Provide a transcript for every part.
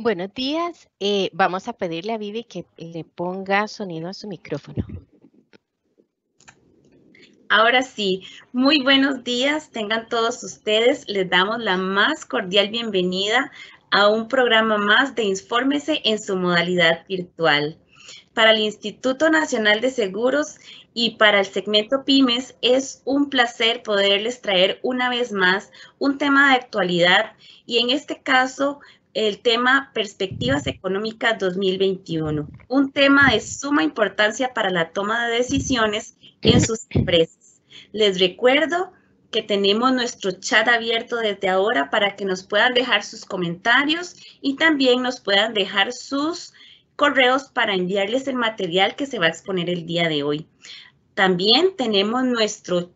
Buenos días. Vamos a pedirle a Vivi que le ponga sonido a su micrófono. Ahora sí, muy buenos días, tengan todos ustedes. Les damos la más cordial bienvenida a un programa más de Infórmese en su modalidad virtual. Para el Instituto Nacional de Seguros y para el segmento Pymes, es un placer poderles traer una vez más un tema de actualidad y en este caso el tema Perspectivas Económicas 2021, un tema de suma importancia para la toma de decisiones en sus empresas. Les recuerdo que tenemos nuestro chat abierto desde ahora para que nos puedan dejar sus comentarios y también nos puedan dejar sus correos para enviarles el material que se va a exponer el día de hoy. También tenemos nuestro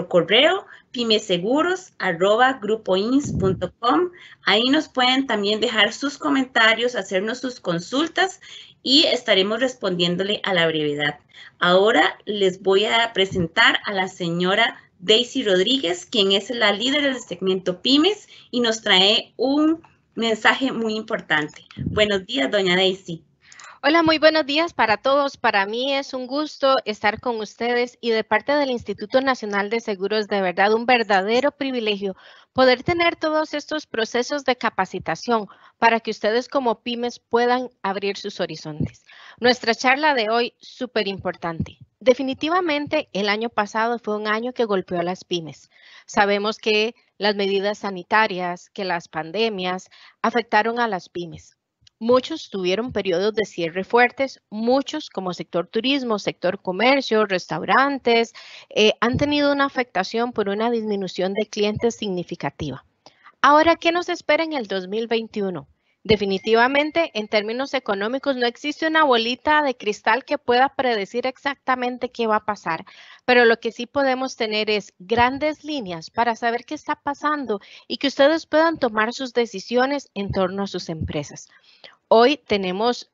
correo pymeseguros@grupoins.com. Ahí nos pueden también dejar sus comentarios, hacernos sus consultas y estaremos respondiéndole a la brevedad. Ahora les voy a presentar a la señora Daisy Rodríguez, quien es la líder del segmento Pymes y nos trae un mensaje muy importante. Buenos días, doña Daisy. Hola, muy buenos días para todos. Para mí es un gusto estar con ustedes y de parte del Instituto Nacional de Seguros, de verdad, un verdadero privilegio poder tener todos estos procesos de capacitación para que ustedes como pymes puedan abrir sus horizontes. Nuestra charla de hoy, súper importante. Definitivamente, el año pasado fue un año que golpeó a las pymes. Sabemos que las medidas sanitarias, que las pandemias afectaron a las pymes. Muchos tuvieron periodos de cierre fuertes, muchos como sector turismo, sector comercio, restaurantes, han tenido una afectación por una disminución de clientes significativa. Ahora, ¿qué nos espera en el 2021? Definitivamente, en términos económicos, no existe una bolita de cristal que pueda predecir exactamente qué va a pasar, pero lo que sí podemos tener es grandes líneas para saber qué está pasando y que ustedes puedan tomar sus decisiones en torno a sus empresas. Hoy tenemos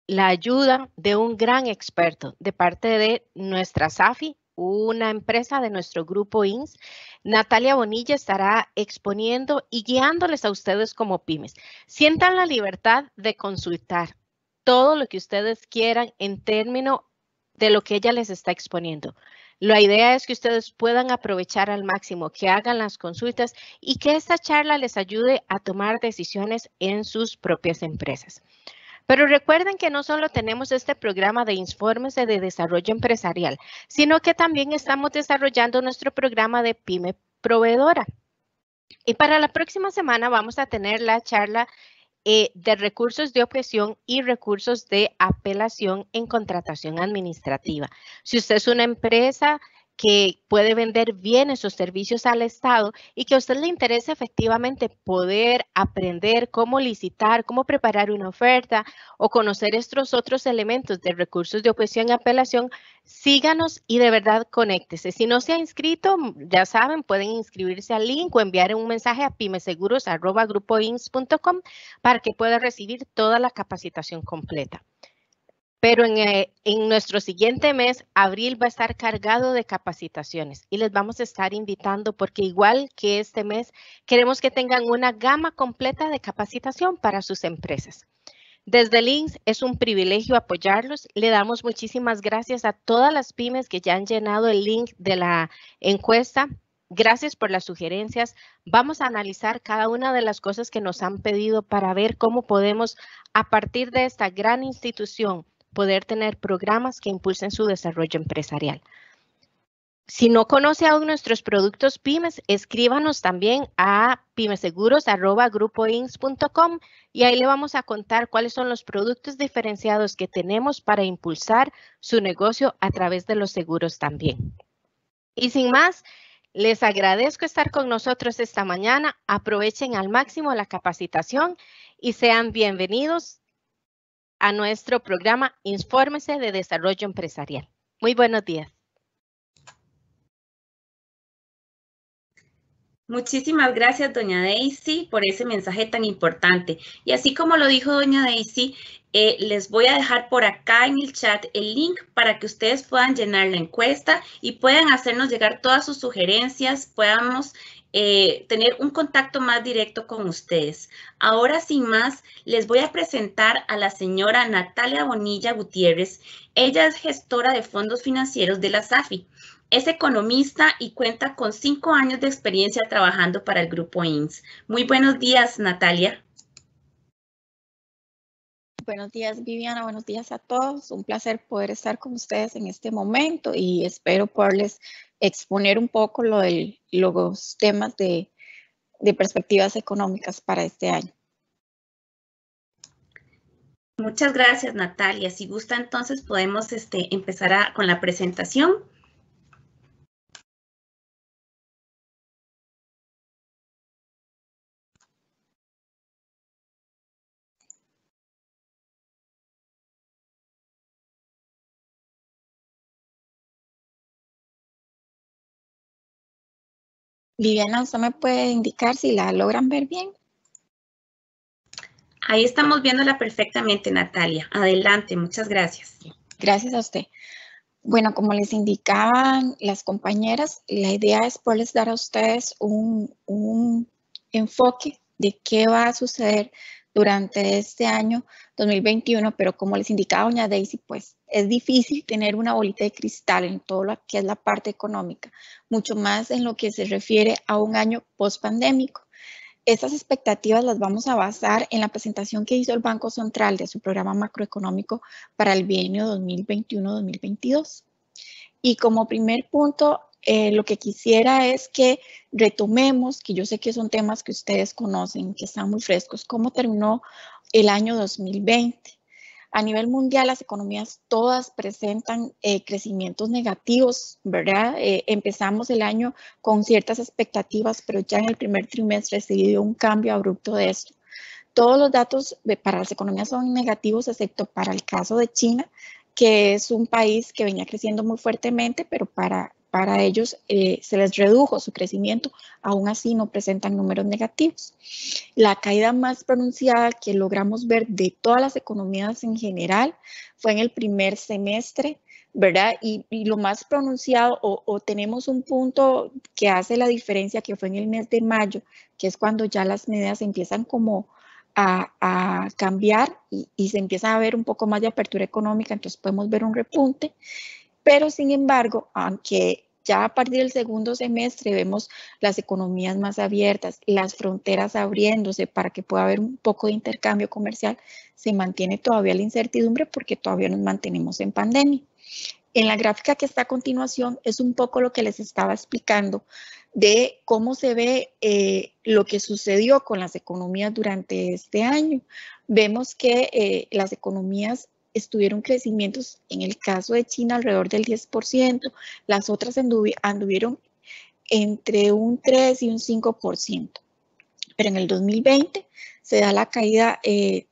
la ayuda de un gran experto de parte de nuestra SAFI, una empresa de nuestro grupo INS. Natalia Bonilla estará exponiendo y guiándoles a ustedes como pymes. Sientan la libertad de consultar todo lo que ustedes quieran en términos de lo que ella les está exponiendo. La idea es que ustedes puedan aprovechar al máximo, que hagan las consultas y que esta charla les ayude a tomar decisiones en sus propias empresas. Pero recuerden que no solo tenemos este programa de informes de desarrollo empresarial, sino que también estamos desarrollando nuestro programa de Pyme Proveedora. Y para la próxima semana vamos a tener la charla de recursos de objeción y recursos de apelación en contratación administrativa. Si usted es una empresa que puede vender bienes o servicios al Estado y que a usted le interesa efectivamente poder aprender cómo licitar, cómo preparar una oferta o conocer estos otros elementos de recursos de objeción y apelación, síganos y de verdad conéctese. Si no se ha inscrito, ya saben, pueden inscribirse al link o enviar un mensaje a pymeseguros@grupoins.com para que pueda recibir toda la capacitación completa. Pero en nuestro siguiente mes, abril, va a estar cargado de capacitaciones y les vamos a estar invitando porque igual que este mes, queremos que tengan una gama completa de capacitación para sus empresas. Desde el INS es un privilegio apoyarlos. Le damos muchísimas gracias a todas las pymes que ya han llenado el link de la encuesta. Gracias por las sugerencias. Vamos a analizar cada una de las cosas que nos han pedido para ver cómo podemos, a partir de esta gran institución, poder tener programas que impulsen su desarrollo empresarial. Si no conoce aún nuestros productos pymes, escríbanos también a pymeseguros@grupoins.com y ahí le vamos a contar cuáles son los productos diferenciados que tenemos para impulsar su negocio a través de los seguros también. Y sin más, les agradezco estar con nosotros esta mañana. Aprovechen al máximo la capacitación y sean bienvenidos a nuestro programa Infórmese de Desarrollo Empresarial. Muy buenos días. Muchísimas gracias, doña Daisy, por ese mensaje tan importante. Y así como lo dijo doña Daisy, les voy a dejar por acá en el chat el link para que ustedes puedan llenar la encuesta y puedan hacernos llegar todas sus sugerencias, podamos tener un contacto más directo con ustedes. Ahora, sin más, les voy a presentar a la señora Natalia Bonilla Gutiérrez. Ella es gestora de fondos financieros de la SAFI. Es economista y cuenta con 5 años de experiencia trabajando para el grupo INS. Muy buenos días, Natalia. Buenos días, Viviana. Buenos días a todos. Un placer poder estar con ustedes en este momento y espero poderles exponer un poco los temas de perspectivas económicas para este año. Muchas gracias, Natalia. Si gusta, entonces podemos empezar con la presentación. Viviana, ¿usted me puede indicar si la logran ver bien? Ahí estamos viéndola perfectamente, Natalia. Adelante, muchas gracias. Gracias a usted. Bueno, como les indicaban las compañeras, la idea es poderles dar a ustedes un enfoque de qué va a suceder durante este año 2021, pero como les indicaba doña Daisy, pues es difícil tener una bolita de cristal en todo lo que es la parte económica, mucho más en lo que se refiere a un año post-pandémico. Estas expectativas las vamos a basar en la presentación que hizo el Banco Central de su programa macroeconómico para el bienio 2021-2022. Y como primer punto, lo que quisiera es que retomemos, que yo sé que son temas que ustedes conocen, que están muy frescos, cómo terminó el año 2020. A nivel mundial, las economías todas presentan crecimientos negativos, ¿verdad? Empezamos el año con ciertas expectativas, pero ya en el primer trimestre se dio un cambio abrupto de esto. Todos los datos para las economías son negativos, excepto para el caso de China, que es un país que venía creciendo muy fuertemente, pero para ellos se les redujo su crecimiento, aún así no presentan números negativos. La caída más pronunciada que logramos ver de todas las economías en general fue en el primer semestre, ¿verdad? Y lo más pronunciado, o tenemos un punto que hace la diferencia, que fue en el mes de mayo, que es cuando ya las medidas empiezan como a cambiar y se empieza a ver un poco más de apertura económica, entonces podemos ver un repunte, pero sin embargo, aunque ya a partir del segundo semestre vemos las economías más abiertas, las fronteras abriéndose para que pueda haber un poco de intercambio comercial, se mantiene todavía la incertidumbre porque todavía nos mantenemos en pandemia. En la gráfica que está a continuación es un poco lo que les estaba explicando de cómo se ve lo que sucedió con las economías durante este año. Vemos que las economías estuvieron crecimientos, en el caso de China, alrededor del 10%, las otras anduvieron entre un 3 y un 5%. Pero en el 2020 se da la caída de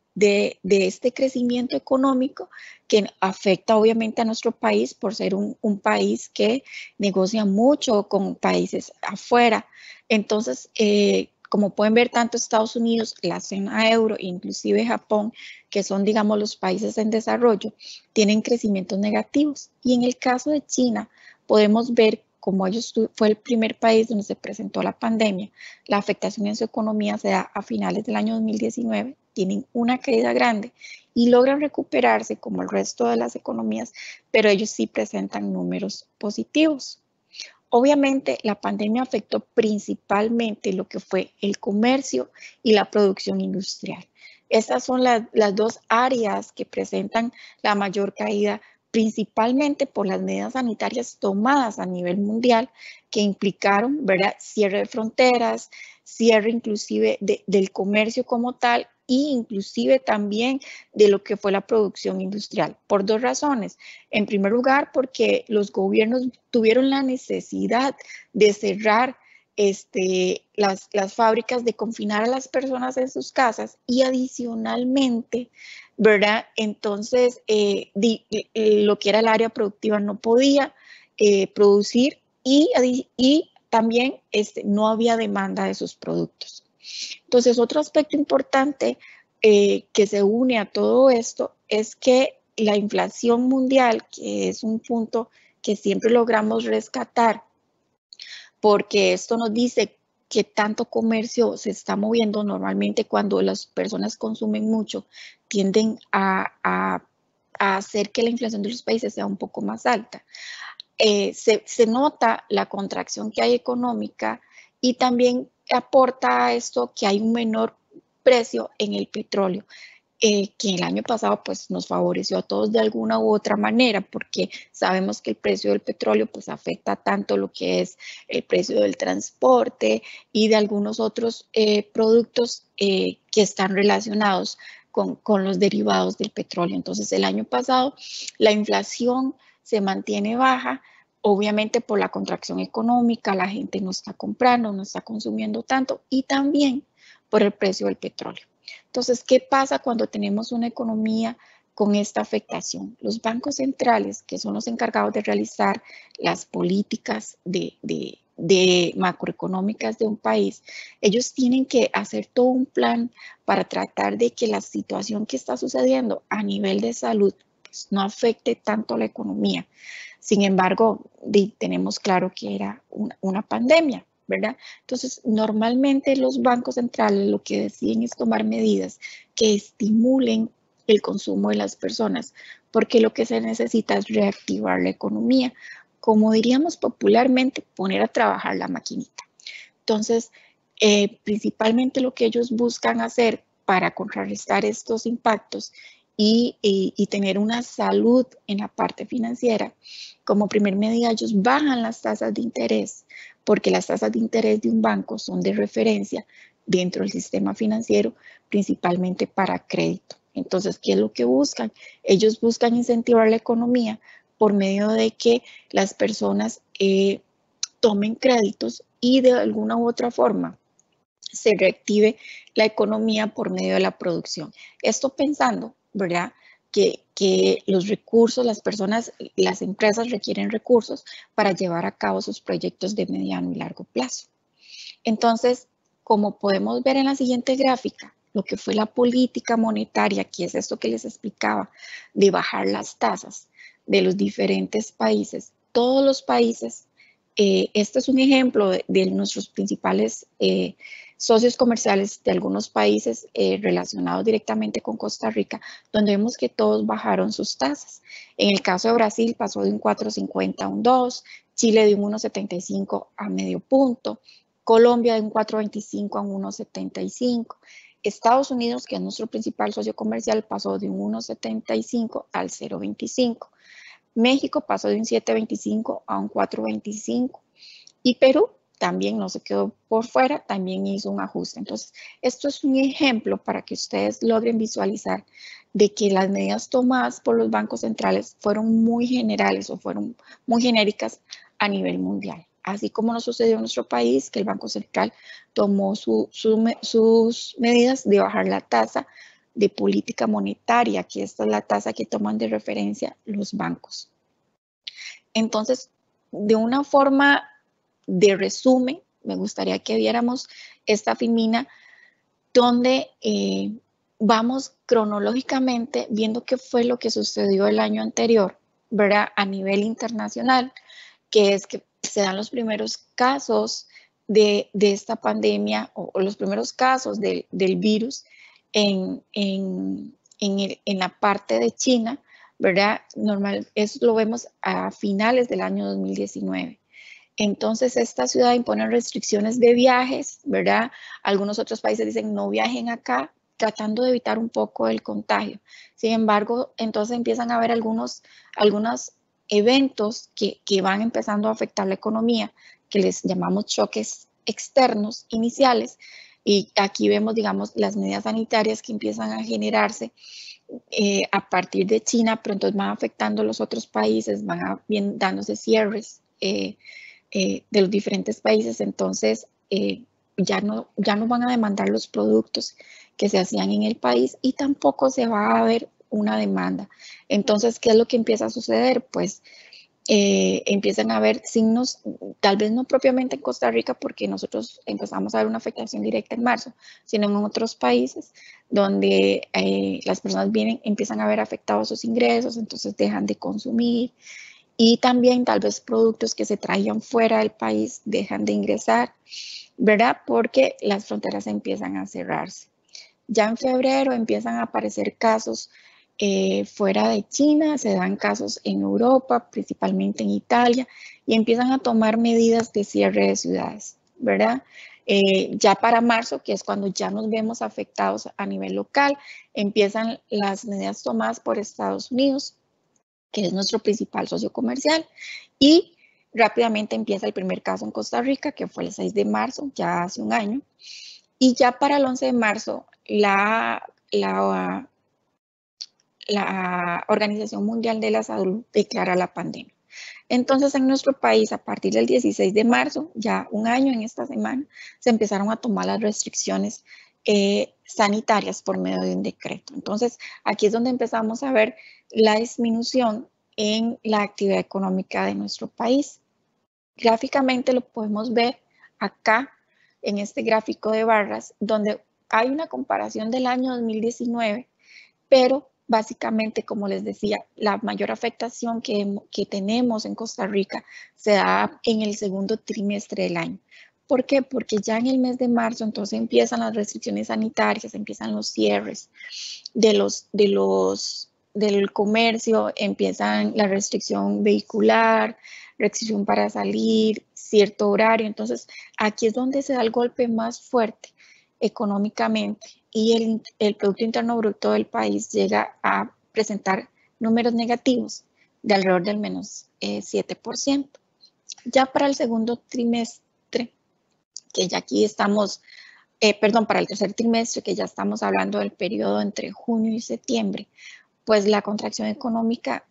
este crecimiento económico que afecta obviamente a nuestro país por ser un país que negocia mucho con países afuera. Entonces, como pueden ver, tanto Estados Unidos, la zona euro, inclusive Japón, que son, digamos, los países en desarrollo, tienen crecimientos negativos. Y en el caso de China, podemos ver como ellos fue el primer país donde se presentó la pandemia, la afectación en su economía se da a finales del año 2019, tienen una caída grande y logran recuperarse como el resto de las economías, pero ellos sí presentan números positivos. Obviamente, la pandemia afectó principalmente lo que fue el comercio y la producción industrial. Estas son las dos áreas que presentan la mayor caída, principalmente por las medidas sanitarias tomadas a nivel mundial que implicaron, ¿verdad?, cierre de fronteras, cierre inclusive del comercio como tal e inclusive también de lo que fue la producción industrial, por dos razones. En primer lugar, porque los gobiernos tuvieron la necesidad de cerrar las fábricas, de confinar a las personas en sus casas y adicionalmente, ¿verdad? Entonces, lo que era el área productiva no podía producir y también no había demanda de sus productos. Entonces, otro aspecto importante que se une a todo esto es que la inflación mundial, que es un punto que siempre logramos rescatar, porque esto nos dice qué tanto comercio se está moviendo. Normalmente cuando las personas consumen mucho, tienden a hacer que la inflación de los países sea un poco más alta. Se nota la contracción que hay económica y también aporta a esto que hay un menor precio en el petróleo. Que el año pasado pues nos favoreció a todos de alguna u otra manera, porque sabemos que el precio del petróleo pues afecta tanto lo que es el precio del transporte y de algunos otros productos que están relacionados con los derivados del petróleo. Entonces el año pasado la inflación se mantiene baja, obviamente por la contracción económica, la gente no está comprando, no está consumiendo tanto y también por el precio del petróleo. Entonces, ¿qué pasa cuando tenemos una economía con esta afectación? Los bancos centrales, que son los encargados de realizar las políticas de macroeconómicas de un país, ellos tienen que hacer todo un plan para tratar de que la situación que está sucediendo a nivel de salud pues, no afecte tanto la economía. Sin embargo, tenemos claro que era una pandemia, ¿verdad? Entonces, normalmente los bancos centrales lo que deciden es tomar medidas que estimulen el consumo de las personas, porque lo que se necesita es reactivar la economía, como diríamos popularmente, poner a trabajar la maquinita. Entonces, principalmente lo que ellos buscan hacer para contrarrestar estos impactos y tener una salud en la parte financiera, como primer medida ellos bajan las tasas de interés, porque las tasas de interés de un banco son de referencia dentro del sistema financiero, principalmente para crédito. Entonces, ¿qué es lo que buscan? Ellos buscan incentivar la economía por medio de que las personas tomen créditos y de alguna u otra forma se reactive la economía por medio de la producción. Esto pensando, ¿verdad? Que los recursos, las personas, las empresas requieren recursos para llevar a cabo sus proyectos de mediano y largo plazo. Entonces, como podemos ver en la siguiente gráfica, lo que fue la política monetaria, que es esto que les explicaba, de bajar las tasas de los diferentes países, todos los países, este es un ejemplo de nuestros principales socios comerciales de algunos países relacionados directamente con Costa Rica, donde vemos que todos bajaron sus tasas. En el caso de Brasil pasó de un 4.50 a un 2, Chile de un 1.75 a medio punto, Colombia de un 4.25 a un 1.75, Estados Unidos, que es nuestro principal socio comercial, pasó de un 1.75 al 0.25. México pasó de un 7.25 a un 4.25 y Perú también no se quedó por fuera, también hizo un ajuste. Entonces, esto es un ejemplo para que ustedes logren visualizar de que las medidas tomadas por los bancos centrales fueron muy generales o fueron muy genéricas a nivel mundial. Así como nos sucedió en nuestro país, que el Banco Central tomó sus medidas de bajar la tasa de política monetaria, que esta es la tasa que toman de referencia los bancos. Entonces, de una forma de resumen, me gustaría que viéramos esta filmina donde vamos cronológicamente viendo qué fue lo que sucedió el año anterior, ¿verdad? A nivel internacional, que es que se dan los primeros casos de esta pandemia o los primeros casos del virus en la parte de China, ¿verdad? Normal, eso lo vemos a finales del año 2019. Entonces, esta ciudad impone restricciones de viajes, ¿verdad? Algunos otros países dicen no viajen acá, tratando de evitar un poco el contagio. Sin embargo, entonces empiezan a haber algunos eventos que van empezando a afectar la economía, que les llamamos choques externos iniciales. Y aquí vemos, digamos, las medidas sanitarias que empiezan a generarse a partir de China, pero entonces van afectando a los otros países, dándose cierres de los diferentes países, entonces ya no van a demandar los productos que se hacían en el país y tampoco se va a ver una demanda. Entonces, ¿qué es lo que empieza a suceder? Pues empiezan a haber signos, tal vez no propiamente en Costa Rica, porque nosotros empezamos a ver una afectación directa en marzo, sino en otros países donde las personas empiezan a ver afectados sus ingresos, entonces dejan de consumir y también tal vez productos que se traían fuera del país dejan de ingresar, ¿verdad? Porque las fronteras empiezan a cerrarse. Ya en febrero empiezan a aparecer casos fuera de China, se dan casos en Europa, principalmente en Italia, y empiezan a tomar medidas de cierre de ciudades, ¿verdad? Ya para marzo, que es cuando ya nos vemos afectados a nivel local, empiezan las medidas tomadas por Estados Unidos, que es nuestro principal socio comercial, y rápidamente empieza el primer caso en Costa Rica, que fue el 6 de marzo, ya hace un año, y ya para el 11 de marzo, la Organización Mundial de la Salud declara la pandemia. Entonces, en nuestro país, a partir del 16 de marzo, ya un año en esta semana, se empezaron a tomar las restricciones sanitarias por medio de un decreto. Entonces, aquí es donde empezamos a ver la disminución en la actividad económica de nuestro país. Gráficamente lo podemos ver acá en este gráfico de barras, donde hay una comparación del año 2019, pero básicamente, como les decía, la mayor afectación que tenemos en Costa Rica se da en el segundo trimestre del año. ¿Por qué? Porque ya en el mes de marzo entonces empiezan las restricciones sanitarias, empiezan los cierres del comercio, empiezan la restricción vehicular, restricción para salir, cierto horario. Entonces, aquí es donde se da el golpe más fuerte económicamente y el Producto Interno Bruto del país llega a presentar números negativos de alrededor del menos 7%. Ya para el segundo trimestre, que ya aquí estamos, para el tercer trimestre, que ya estamos hablando del periodo entre junio y septiembre, pues la contracción económica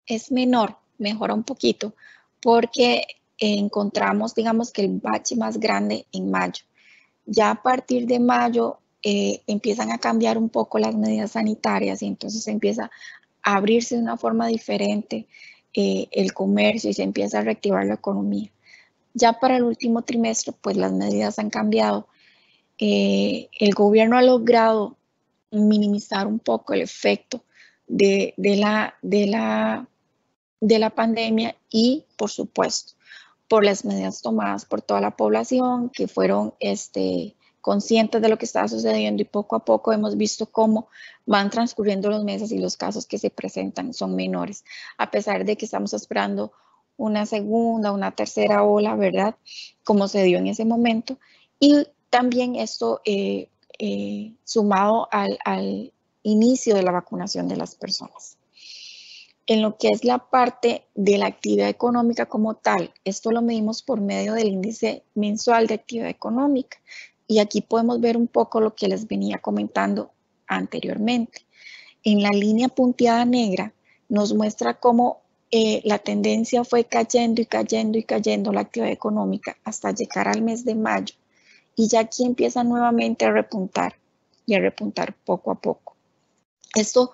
es menor, mejora un poquito, porque encontramos, digamos, que el bache más grande en mayo. Ya a partir de mayo empiezan a cambiar un poco las medidas sanitarias y entonces empieza a abrirse de una forma diferente el comercio y se empieza a reactivar la economía. Ya para el último trimestre, pues las medidas han cambiado. El gobierno ha logrado minimizar un poco el efecto de la pandemia y, por supuesto, por las medidas tomadas por toda la población que fueron conscientes de lo que estaba sucediendo y poco a poco hemos visto cómo van transcurriendo los meses y los casos que se presentan son menores, a pesar de que estamos esperando una segunda, una tercera ola, ¿verdad? Como se dio en ese momento. Y también esto sumado al inicio de la vacunación de las personas. En lo que es la parte de la actividad económica como tal, esto lo medimos por medio del índice mensual de actividad económica. Y aquí podemos ver un poco lo que les venía comentando anteriormente. En la línea punteada negra nos muestra cómo la tendencia fue cayendo y cayendo y cayendo la actividad económica hasta llegar al mes de mayo. Y ya aquí empieza nuevamente a repuntar y a repuntar poco a poco. Esto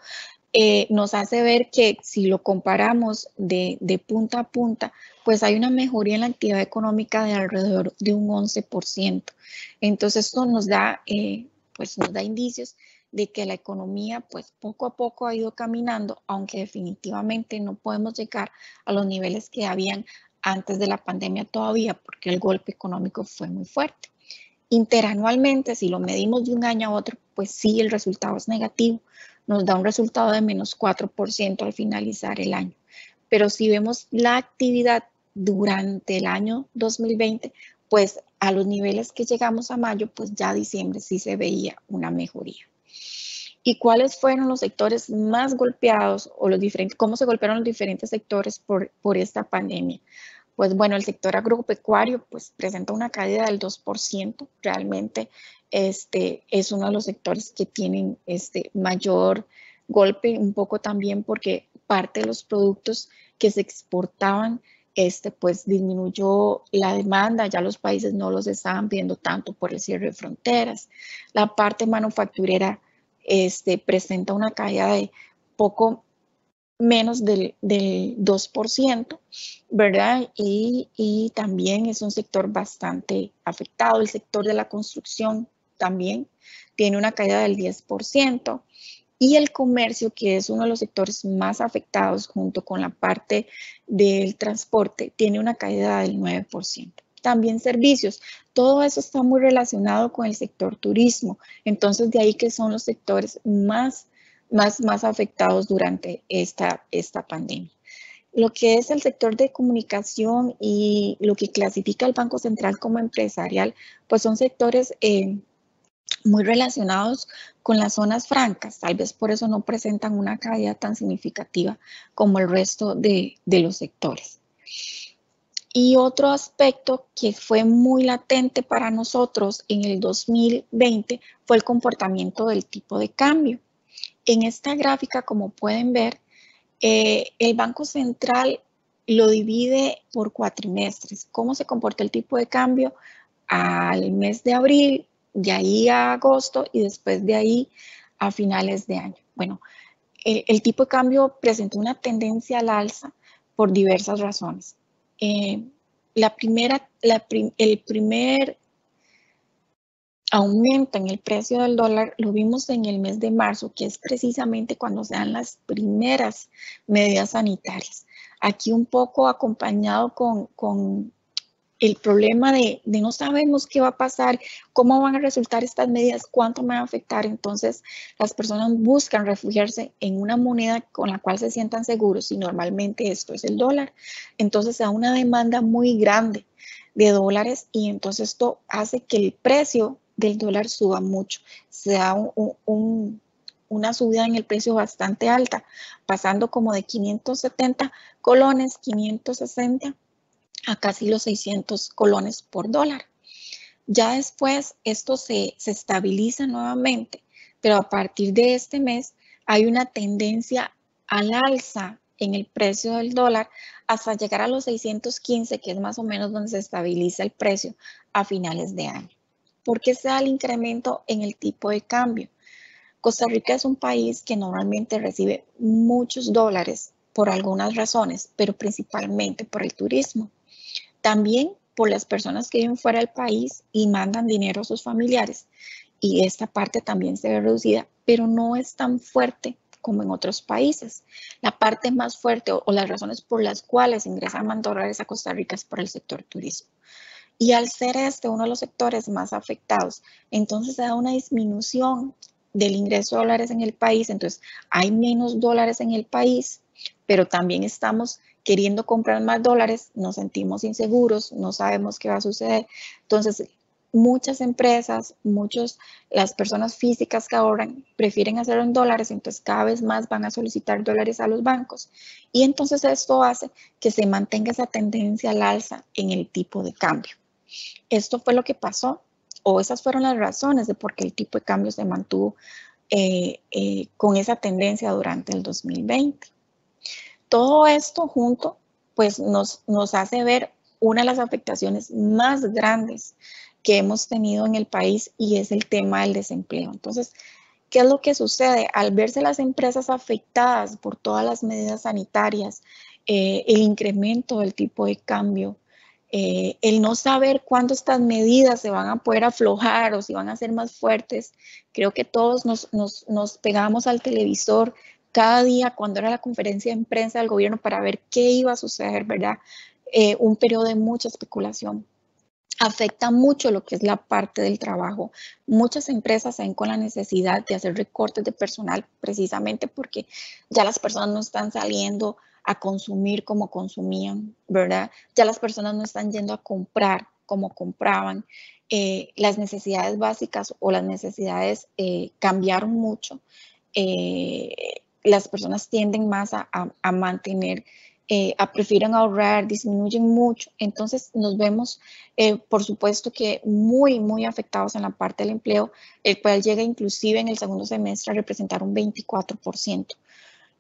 nos hace ver que si lo comparamos de punta a punta, pues hay una mejoría en la actividad económica de alrededor de un 11%. Entonces esto nos da indicios de que la economía pues poco a poco ha ido caminando, aunque definitivamente no podemos llegar a los niveles que habían antes de la pandemia todavía, porque el golpe económico fue muy fuerte. Interanualmente, si lo medimos de un año a otro, pues sí, el resultado es negativo. Nos da un resultado de menos 4% al finalizar el año. Pero si vemos la actividad durante el año 2020, pues a los niveles que llegamos a mayo, pues ya diciembre sí se veía una mejoría. ¿Y cuáles fueron los sectores más golpeados o cómo se golpearon los diferentes sectores por esta pandemia? Pues bueno, el sector agropecuario pues presenta una caída del 2%. Realmente es uno de los sectores que tienen mayor golpe, un poco también porque parte de los productos que se exportaban pues disminuyó la demanda, ya los países no los estaban pidiendo tanto por el cierre de fronteras. La parte manufacturera presenta una caída de poco menos del 2%, ¿verdad? Y también es un sector bastante afectado. El sector de la construcción también tiene una caída del 10%. Y el comercio, que es uno de los sectores más afectados junto con la parte del transporte, tiene una caída del 9%. También servicios, todo eso está muy relacionado con el sector turismo. Entonces, de ahí que son los sectores más afectados durante esta pandemia. Lo que es el sector de comunicación y lo que clasifica el Banco Central como empresarial, pues son sectores muy relacionados con las zonas francas, tal vez por eso no presentan una caída tan significativa como el resto de los sectores. Y otro aspecto que fue muy latente para nosotros en el 2020 fue el comportamiento del tipo de cambio. En esta gráfica, como pueden ver, el Banco Central lo divide por cuatrimestres. ¿Cómo se comporta el tipo de cambio? Al mes de abril, de ahí a agosto y después de ahí a finales de año. Bueno, el tipo de cambio presentó una tendencia al alza por diversas razones. El primer aumento en el precio del dólar lo vimos en el mes de marzo, que es precisamente cuando se dan las primeras medidas sanitarias. Aquí un poco acompañado con el problema de no sabemos qué va a pasar, cómo van a resultar estas medidas, cuánto me van a afectar. Entonces, las personas buscan refugiarse en una moneda con la cual se sientan seguros y normalmente esto es el dólar. Entonces, se da una demanda muy grande de dólares y entonces esto hace que el precio del dólar suba mucho. Se da una subida en el precio bastante alta, pasando como de 570 colones, 560 a casi los 600 colones por dólar. Ya después esto se estabiliza nuevamente, pero a partir de este mes hay una tendencia al alza en el precio del dólar hasta llegar a los 615, que es más o menos donde se estabiliza el precio a finales de año. ¿Por qué se da el incremento en el tipo de cambio? Costa Rica es un país que normalmente recibe muchos dólares por algunas razones, pero principalmente por el turismo. También por las personas que viven fuera del país y mandan dinero a sus familiares. Y esta parte también se ve reducida, pero no es tan fuerte como en otros países. La parte más fuerte o las razones por las cuales ingresan más dólares a Costa Rica es por el sector turismo. Y al ser este uno de los sectores más afectados, entonces se da una disminución del ingreso de dólares en el país, entonces hay menos dólares en el país, pero también estamos queriendo comprar más dólares, nos sentimos inseguros, no sabemos qué va a suceder. Entonces, muchas empresas, las personas físicas que ahorran prefieren hacerlo en dólares, entonces cada vez más van a solicitar dólares a los bancos. Y entonces esto hace que se mantenga esa tendencia al alza en el tipo de cambio. Esto fue lo que pasó, o esas fueron las razones de por qué el tipo de cambio se mantuvo con esa tendencia durante el 2020. Todo esto junto, pues nos hace ver una de las afectaciones más grandes que hemos tenido en el país y es el tema del desempleo. Entonces, ¿qué es lo que sucede? Al verse las empresas afectadas por todas las medidas sanitarias, el incremento del tipo de cambio, el no saber cuándo estas medidas se van a poder aflojar o si van a ser más fuertes, creo que todos nos pegamos al televisor cada día cuando era la conferencia de prensa del gobierno para ver qué iba a suceder, ¿verdad? Un periodo de mucha especulación. Afecta mucho lo que es la parte del trabajo. Muchas empresas se ven con la necesidad de hacer recortes de personal precisamente porque ya las personas no están saliendo a consumir como consumían, ¿verdad? Ya las personas no están yendo a comprar como compraban. Las necesidades básicas o las necesidades cambiaron mucho. Las personas tienden más a mantener, prefieren ahorrar, disminuyen mucho. Entonces nos vemos, por supuesto que muy afectados en la parte del empleo, el cual llega inclusive en el segundo semestre a representar un 24%,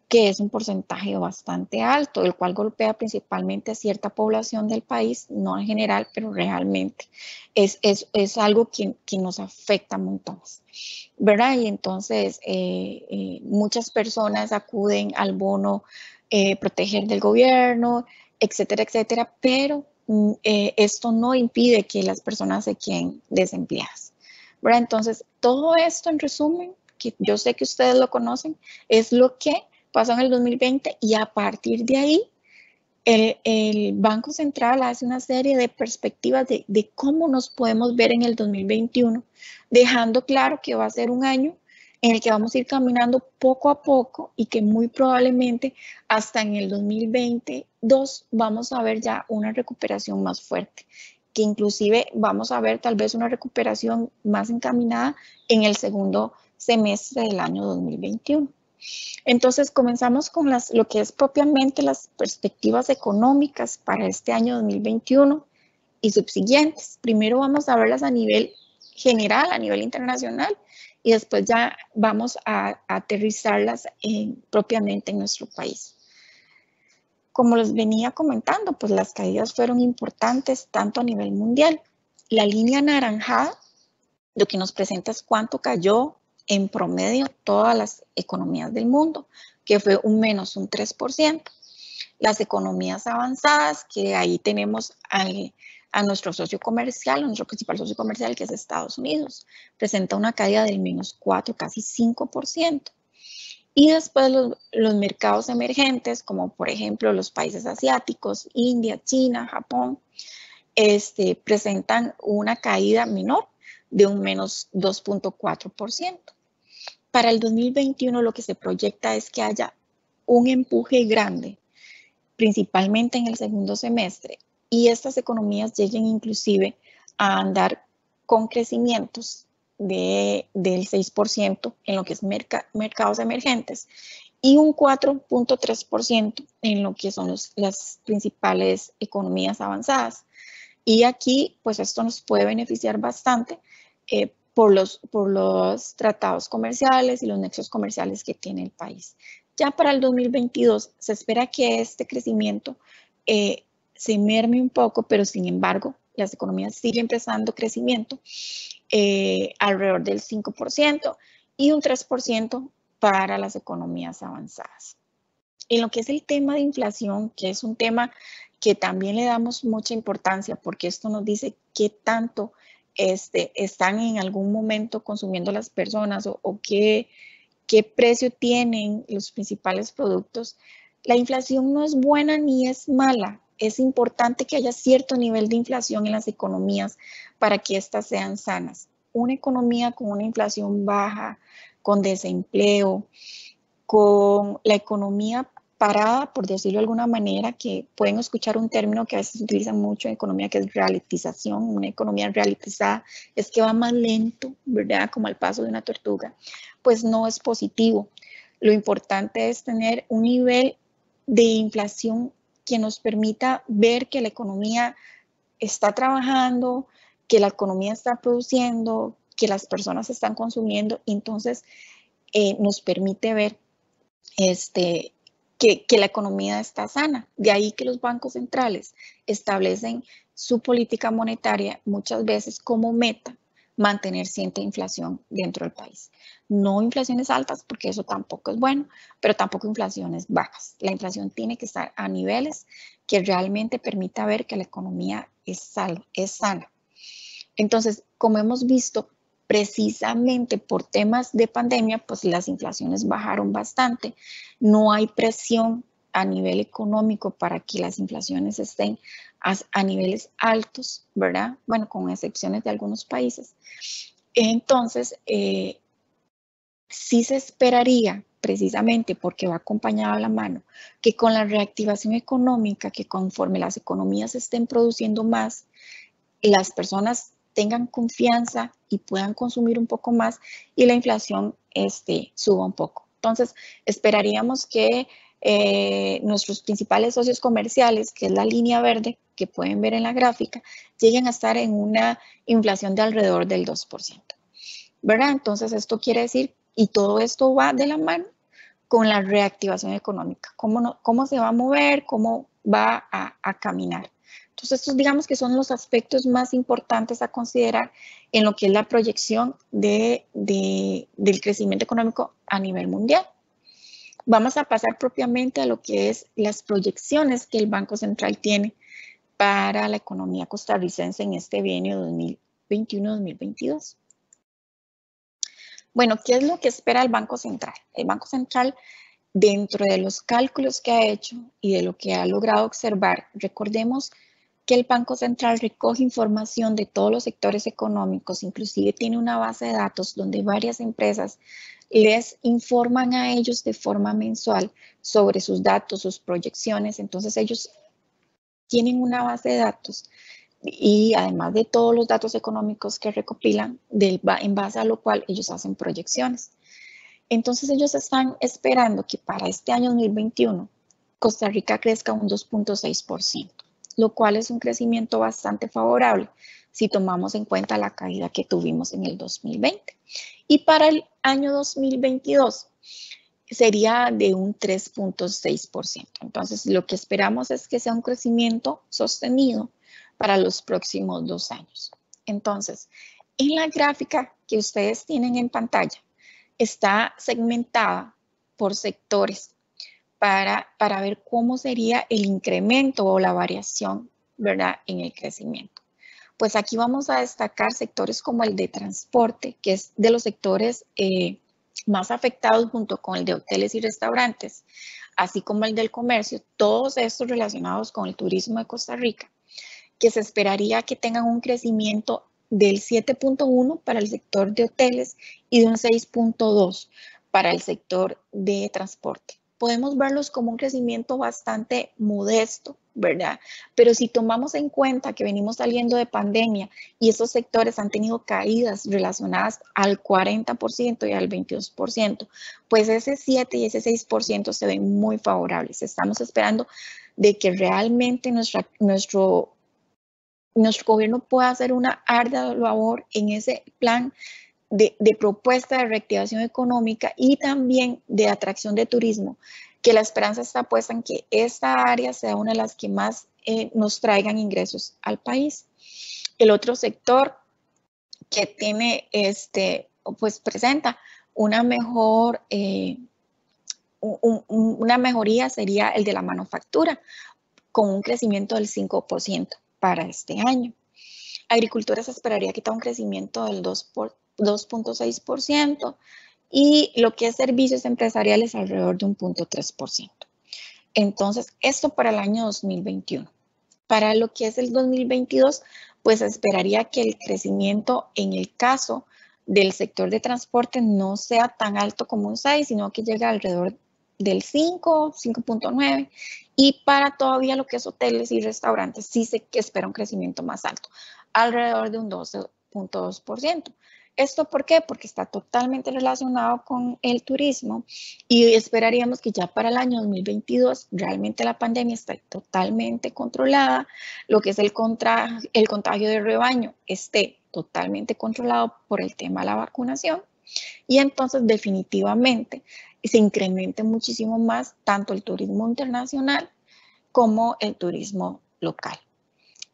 que es un porcentaje bastante alto, el cual golpea principalmente a cierta población del país, no en general, pero realmente es algo que nos afecta montones, ¿verdad? Y entonces muchas personas acuden al bono proteger del gobierno, etcétera, etcétera, pero esto no impide que las personas se queden desempleadas, ¿verdad? Entonces, todo esto en resumen que yo sé que ustedes lo conocen, es lo que pasó en el 2020 y a partir de ahí el Banco Central hace una serie de perspectivas de cómo nos podemos ver en el 2021, dejando claro que va a ser un año en el que vamos a ir caminando poco a poco y que muy probablemente hasta en el 2022 vamos a ver ya una recuperación más fuerte, que inclusive vamos a ver tal vez una recuperación más encaminada en el segundo semestre del año 2021. Entonces comenzamos con lo que es propiamente las perspectivas económicas para este año 2021 y subsiguientes. Primero vamos a verlas a nivel general, a nivel internacional, y después ya vamos a aterrizarlas propiamente en nuestro país. Como les venía comentando, pues las caídas fueron importantes tanto a nivel mundial. La línea anaranjada lo que nos presenta es cuánto cayó en promedio todas las economías del mundo, que fue un menos un 3%. Las economías avanzadas, que ahí tenemos a nuestro socio comercial, nuestro principal socio comercial, que es Estados Unidos, presenta una caída del menos 4, casi 5%. Y después los mercados emergentes, como por ejemplo los países asiáticos, India, China, Japón, presentan una caída menor de un menos 2.4%. Para el 2021 lo que se proyecta es que haya un empuje grande, principalmente en el segundo semestre, y estas economías lleguen inclusive a andar con crecimientos del 6% en lo que es mercados emergentes y un 4.3% en lo que son las principales economías avanzadas. Y aquí, pues esto nos puede beneficiar bastante por los tratados comerciales y los nexos comerciales que tiene el país. Ya para el 2022 se espera que este crecimiento se merme un poco, pero sin embargo, las economías siguen presentando crecimiento alrededor del 5% y un 3% para las economías avanzadas. En lo que es el tema de inflación, que es un tema que también le damos mucha importancia porque esto nos dice qué tanto están en algún momento consumiendo las personas o qué precio tienen los principales productos. La inflación no es buena ni es mala. Es importante que haya cierto nivel de inflación en las economías para que éstas sean sanas. Una economía con una inflación baja, con desempleo, con la economía parada, por decirlo de alguna manera, que pueden escuchar un término que a veces utilizan mucho en economía, que es realitización. Una economía realitizada es que va más lento, ¿verdad? Como al paso de una tortuga. Pues no es positivo. Lo importante es tener un nivel de inflación que nos permita ver que la economía está trabajando, que la economía está produciendo, que las personas están consumiendo. Entonces, nos permite ver que la economía está sana. De ahí que los bancos centrales establecen su política monetaria muchas veces como meta mantener cierta inflación dentro del país. No inflaciones altas, porque eso tampoco es bueno, pero tampoco inflaciones bajas. La inflación tiene que estar a niveles que realmente permita ver que la economía es sana. Entonces, como hemos visto, precisamente por temas de pandemia, pues las inflaciones bajaron bastante. No hay presión a nivel económico para que las inflaciones estén a niveles altos, ¿verdad? Bueno, con excepciones de algunos países. Entonces, sí se esperaría, precisamente porque va acompañado a la mano, que con la reactivación económica, que conforme las economías estén produciendo más, las personas tengan confianza y puedan consumir un poco más y la inflación suba un poco. Entonces, esperaríamos que nuestros principales socios comerciales, que es la línea verde que pueden ver en la gráfica, lleguen a estar en una inflación de alrededor del 2%, ¿verdad? Entonces, esto quiere decir, y todo esto va de la mano con la reactivación económica, cómo se va a mover, cómo va a caminar. Entonces, estos digamos que son los aspectos más importantes a considerar en lo que es la proyección del crecimiento económico a nivel mundial. Vamos a pasar propiamente a lo que es las proyecciones que el Banco Central tiene para la economía costarricense en este bienio 2021-2022. Bueno, ¿qué es lo que espera el Banco Central? El Banco Central, dentro de los cálculos que ha hecho y de lo que ha logrado observar, recordemos que el Banco Central recoge información de todos los sectores económicos, inclusive tiene una base de datos donde varias empresas les informan a ellos de forma mensual sobre sus datos, sus proyecciones. Entonces ellos tienen una base de datos y además de todos los datos económicos que recopilan, en base a lo cual ellos hacen proyecciones. Entonces ellos están esperando que para este año 2021 Costa Rica crezca un 2.6%, lo cual es un crecimiento bastante favorable si tomamos en cuenta la caída que tuvimos en el 2020. Y para el año 2022 sería de un 3.6%. Entonces, lo que esperamos es que sea un crecimiento sostenido para los próximos 2 años. Entonces, en la gráfica que ustedes tienen en pantalla, está segmentada por sectores para ver cómo sería el incremento o la variación, ¿verdad?, en el crecimiento. Pues aquí vamos a destacar sectores como el de transporte, que es de los sectores más afectados junto con el de hoteles y restaurantes, así como el del comercio, todos estos relacionados con el turismo de Costa Rica, que se esperaría que tengan un crecimiento del 7.1 para el sector de hoteles y de un 6.2 para el sector de transporte. Podemos verlos como un crecimiento bastante modesto, ¿verdad? Pero si tomamos en cuenta que venimos saliendo de pandemia y esos sectores han tenido caídas relacionadas al 40% y al 22%, pues ese 7 y ese 6% se ven muy favorables. Estamos esperando de que realmente nuestro gobierno pueda hacer una ardua labor en ese plan de propuesta de reactivación económica y también de atracción de turismo, que la esperanza está puesta en que esta área sea una de las que más nos traigan ingresos al país. El otro sector que tiene, pues presenta una mejoría sería el de la manufactura, con un crecimiento del 5% para este año. Agricultura se esperaría que tenga un crecimiento del 2.6% y lo que es servicios empresariales alrededor de un 0.3%. Entonces, esto para el año 2021. Para lo que es el 2022, pues esperaría que el crecimiento en el caso del sector de transporte no sea tan alto como un 6, sino que llegue alrededor del 5, 5.9. Y para todavía lo que es hoteles y restaurantes, sí sé que espera un crecimiento más alto, alrededor de un 12.2%. ¿Esto por qué? Porque está totalmente relacionado con el turismo y esperaríamos que ya para el año 2022 realmente la pandemia esté totalmente controlada, lo que es el contagio de rebaño esté totalmente controlado por el tema de la vacunación y entonces definitivamente se incremente muchísimo más tanto el turismo internacional como el turismo local.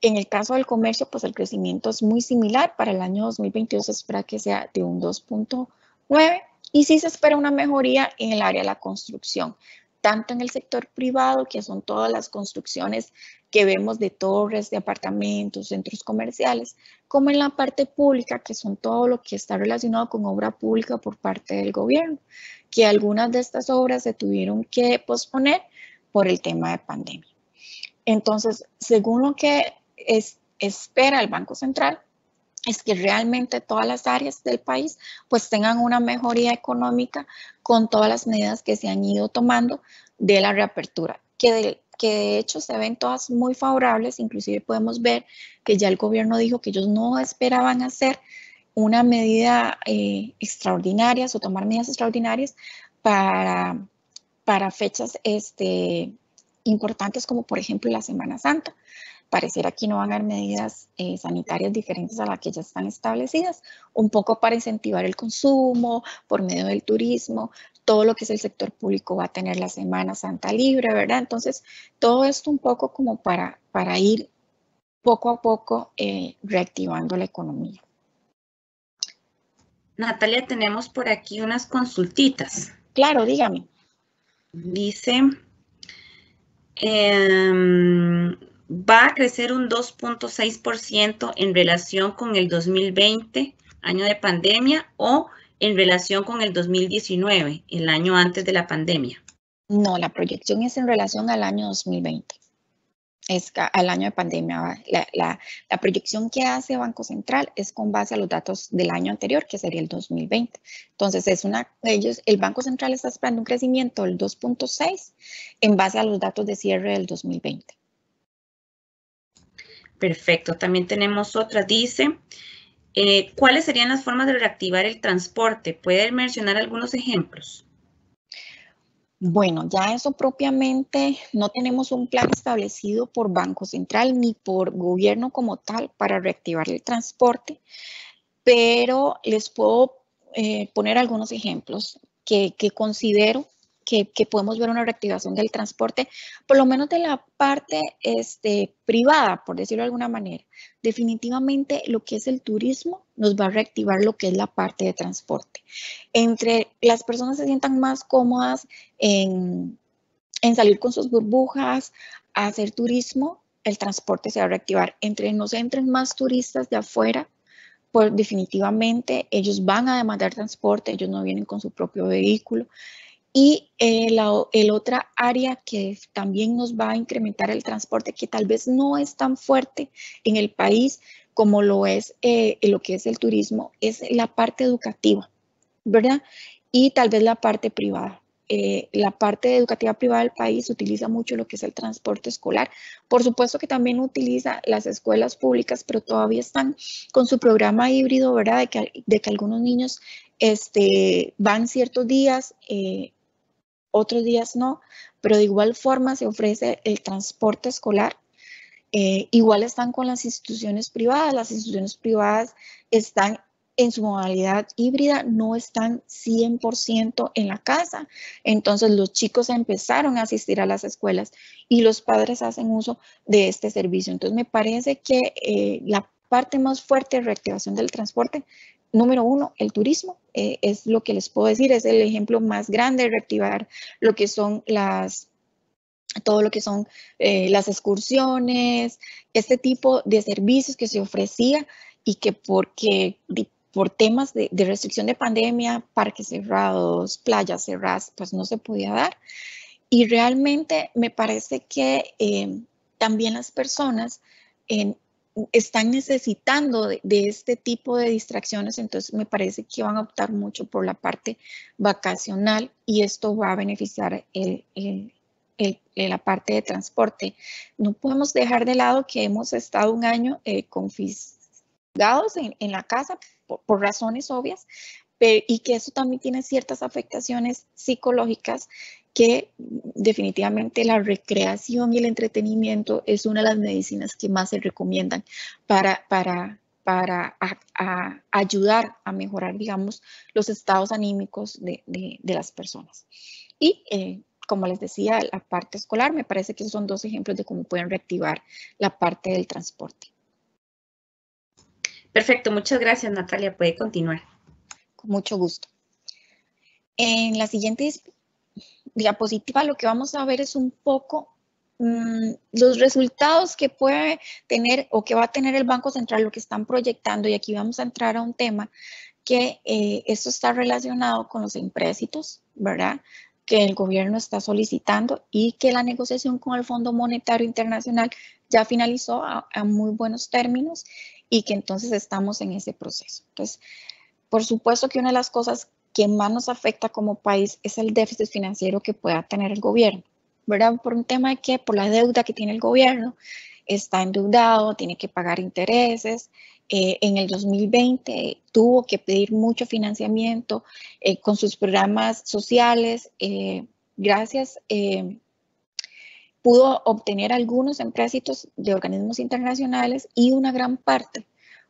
En el caso del comercio, pues el crecimiento es muy similar. Para el año 2022 se espera que sea de un 2.9 y sí se espera una mejoría en el área de la construcción, tanto en el sector privado, que son todas las construcciones que vemos de torres, de apartamentos, centros comerciales, como en la parte pública, que son todo lo que está relacionado con obra pública por parte del gobierno, que algunas de estas obras se tuvieron que posponer por el tema de pandemia. Entonces, según lo que espera el Banco Central, es que realmente todas las áreas del país pues tengan una mejoría económica con todas las medidas que se han ido tomando de la reapertura, que de hecho se ven todas muy favorables. Inclusive podemos ver que ya el gobierno dijo que ellos no esperaban hacer una medida extraordinaria o tomar medidas extraordinarias para fechas importantes como por ejemplo la Semana Santa. Pareciera que no van a haber medidas sanitarias diferentes a las que ya están establecidas, un poco para incentivar el consumo por medio del turismo. Todo lo que es el sector público va a tener la Semana Santa libre, ¿verdad? Entonces, todo esto un poco como para ir poco a poco reactivando la economía. Natalia, tenemos por aquí unas consultitas. Claro, dígame. Dice, va a crecer un 2.6% en relación con el 2020, año de pandemia, o en relación con el 2019, el año antes de la pandemia? No, la proyección es en relación al año 2020. Es al año de pandemia. La proyección que hace Banco Central es con base a los datos del año anterior, que sería el 2020. Entonces, el Banco Central está esperando un crecimiento del 2.6 en base a los datos de cierre del 2020. Perfecto. También tenemos otra. Dice, ¿cuáles serían las formas de reactivar el transporte? ¿Puede mencionar algunos ejemplos? Bueno, ya eso propiamente no tenemos un plan establecido por Banco Central ni por gobierno como tal para reactivar el transporte, pero les puedo poner algunos ejemplos que considero que podemos ver una reactivación del transporte, por lo menos de la parte privada, por decirlo de alguna manera. Definitivamente lo que es el turismo nos va a reactivar lo que es la parte de transporte. Entre las personas se sientan más cómodas en salir con sus burbujas, a hacer turismo, el transporte se va a reactivar. Entre nos entren más turistas de afuera, pues definitivamente ellos van a demandar transporte, ellos no vienen con su propio vehículo. Y el otra área que también nos va a incrementar el transporte, que tal vez no es tan fuerte en el país como lo es lo que es el turismo, es la parte educativa, ¿verdad? Y tal vez la parte privada. La parte educativa privada del país utiliza mucho lo que es el transporte escolar. Por supuesto que también utiliza las escuelas públicas, pero todavía están con su programa híbrido, ¿verdad? De que algunos niños van ciertos días, otros días no, pero de igual forma se ofrece el transporte escolar. Igual están con las instituciones privadas están en su modalidad híbrida, no están 100% en la casa. Entonces los chicos empezaron a asistir a las escuelas y los padres hacen uso de este servicio. Entonces me parece que la parte más fuerte de reactivación del transporte, número uno, el turismo, es lo que les puedo decir, es el ejemplo más grande de reactivar lo que son todo lo que son las excursiones, este tipo de servicios que se ofrecía y que por temas de restricción de pandemia, parques cerrados, playas cerradas, pues no se podía dar. Y realmente me parece que también las personas están necesitando de este tipo de distracciones, entonces me parece que van a optar mucho por la parte vacacional y esto va a beneficiar la parte de transporte. No podemos dejar de lado que hemos estado un año confiscados en la casa por razones obvias, y que eso también tiene ciertas afectaciones psicológicas que definitivamente la recreación y el entretenimiento es una de las medicinas que más se recomiendan para ayudar a mejorar, digamos, los estados anímicos de las personas. Y como les decía, la parte escolar, me parece que esos son dos ejemplos de cómo pueden reactivar la parte del transporte. Perfecto, muchas gracias, Natalia. Puede continuar. Con mucho gusto. En la siguiente diapositiva lo que vamos a ver es un poco los resultados que puede tener o que va a tener el Banco Central, lo que están proyectando, y aquí vamos a entrar a un tema que esto está relacionado con los empréstitos, ¿verdad?, que el gobierno está solicitando y que la negociación con el Fondo Monetario Internacional ya finalizó a muy buenos términos y que entonces estamos en ese proceso. Entonces, por supuesto que una de las cosas que más nos afecta como país es el déficit financiero que pueda tener el gobierno, ¿verdad? Por un tema de que por la deuda que tiene el gobierno, está endeudado, tiene que pagar intereses. En el 2020 tuvo que pedir mucho financiamiento con sus programas sociales. Gracias, pudo obtener algunos empréstitos de organismos internacionales y una gran parte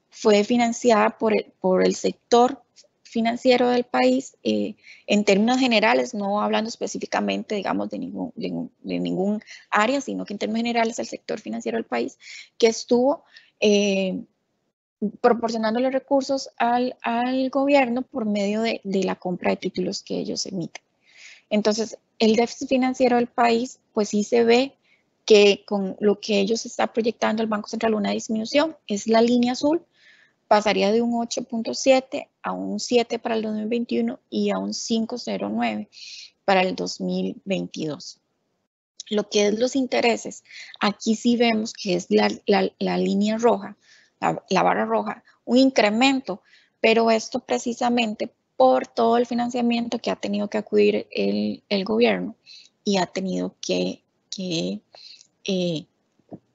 fue financiada por el sector financiero del país, en términos generales, no hablando específicamente, digamos, de ningún área, sino que en términos generales el sector financiero del país, que estuvo proporcionándole recursos al gobierno por medio de la compra de títulos que ellos emiten. Entonces, el déficit financiero del país, pues sí se ve que con lo que ellos está proyectando el Banco Central una disminución, es la línea azul, pasaría de un 8.7 a un 7 para el 2021 y a un 5.09 para el 2022. Lo que es los intereses, aquí sí vemos que es la línea roja, la barra roja, un incremento, pero esto precisamente por todo el financiamiento que ha tenido que acudir el gobierno y ha tenido que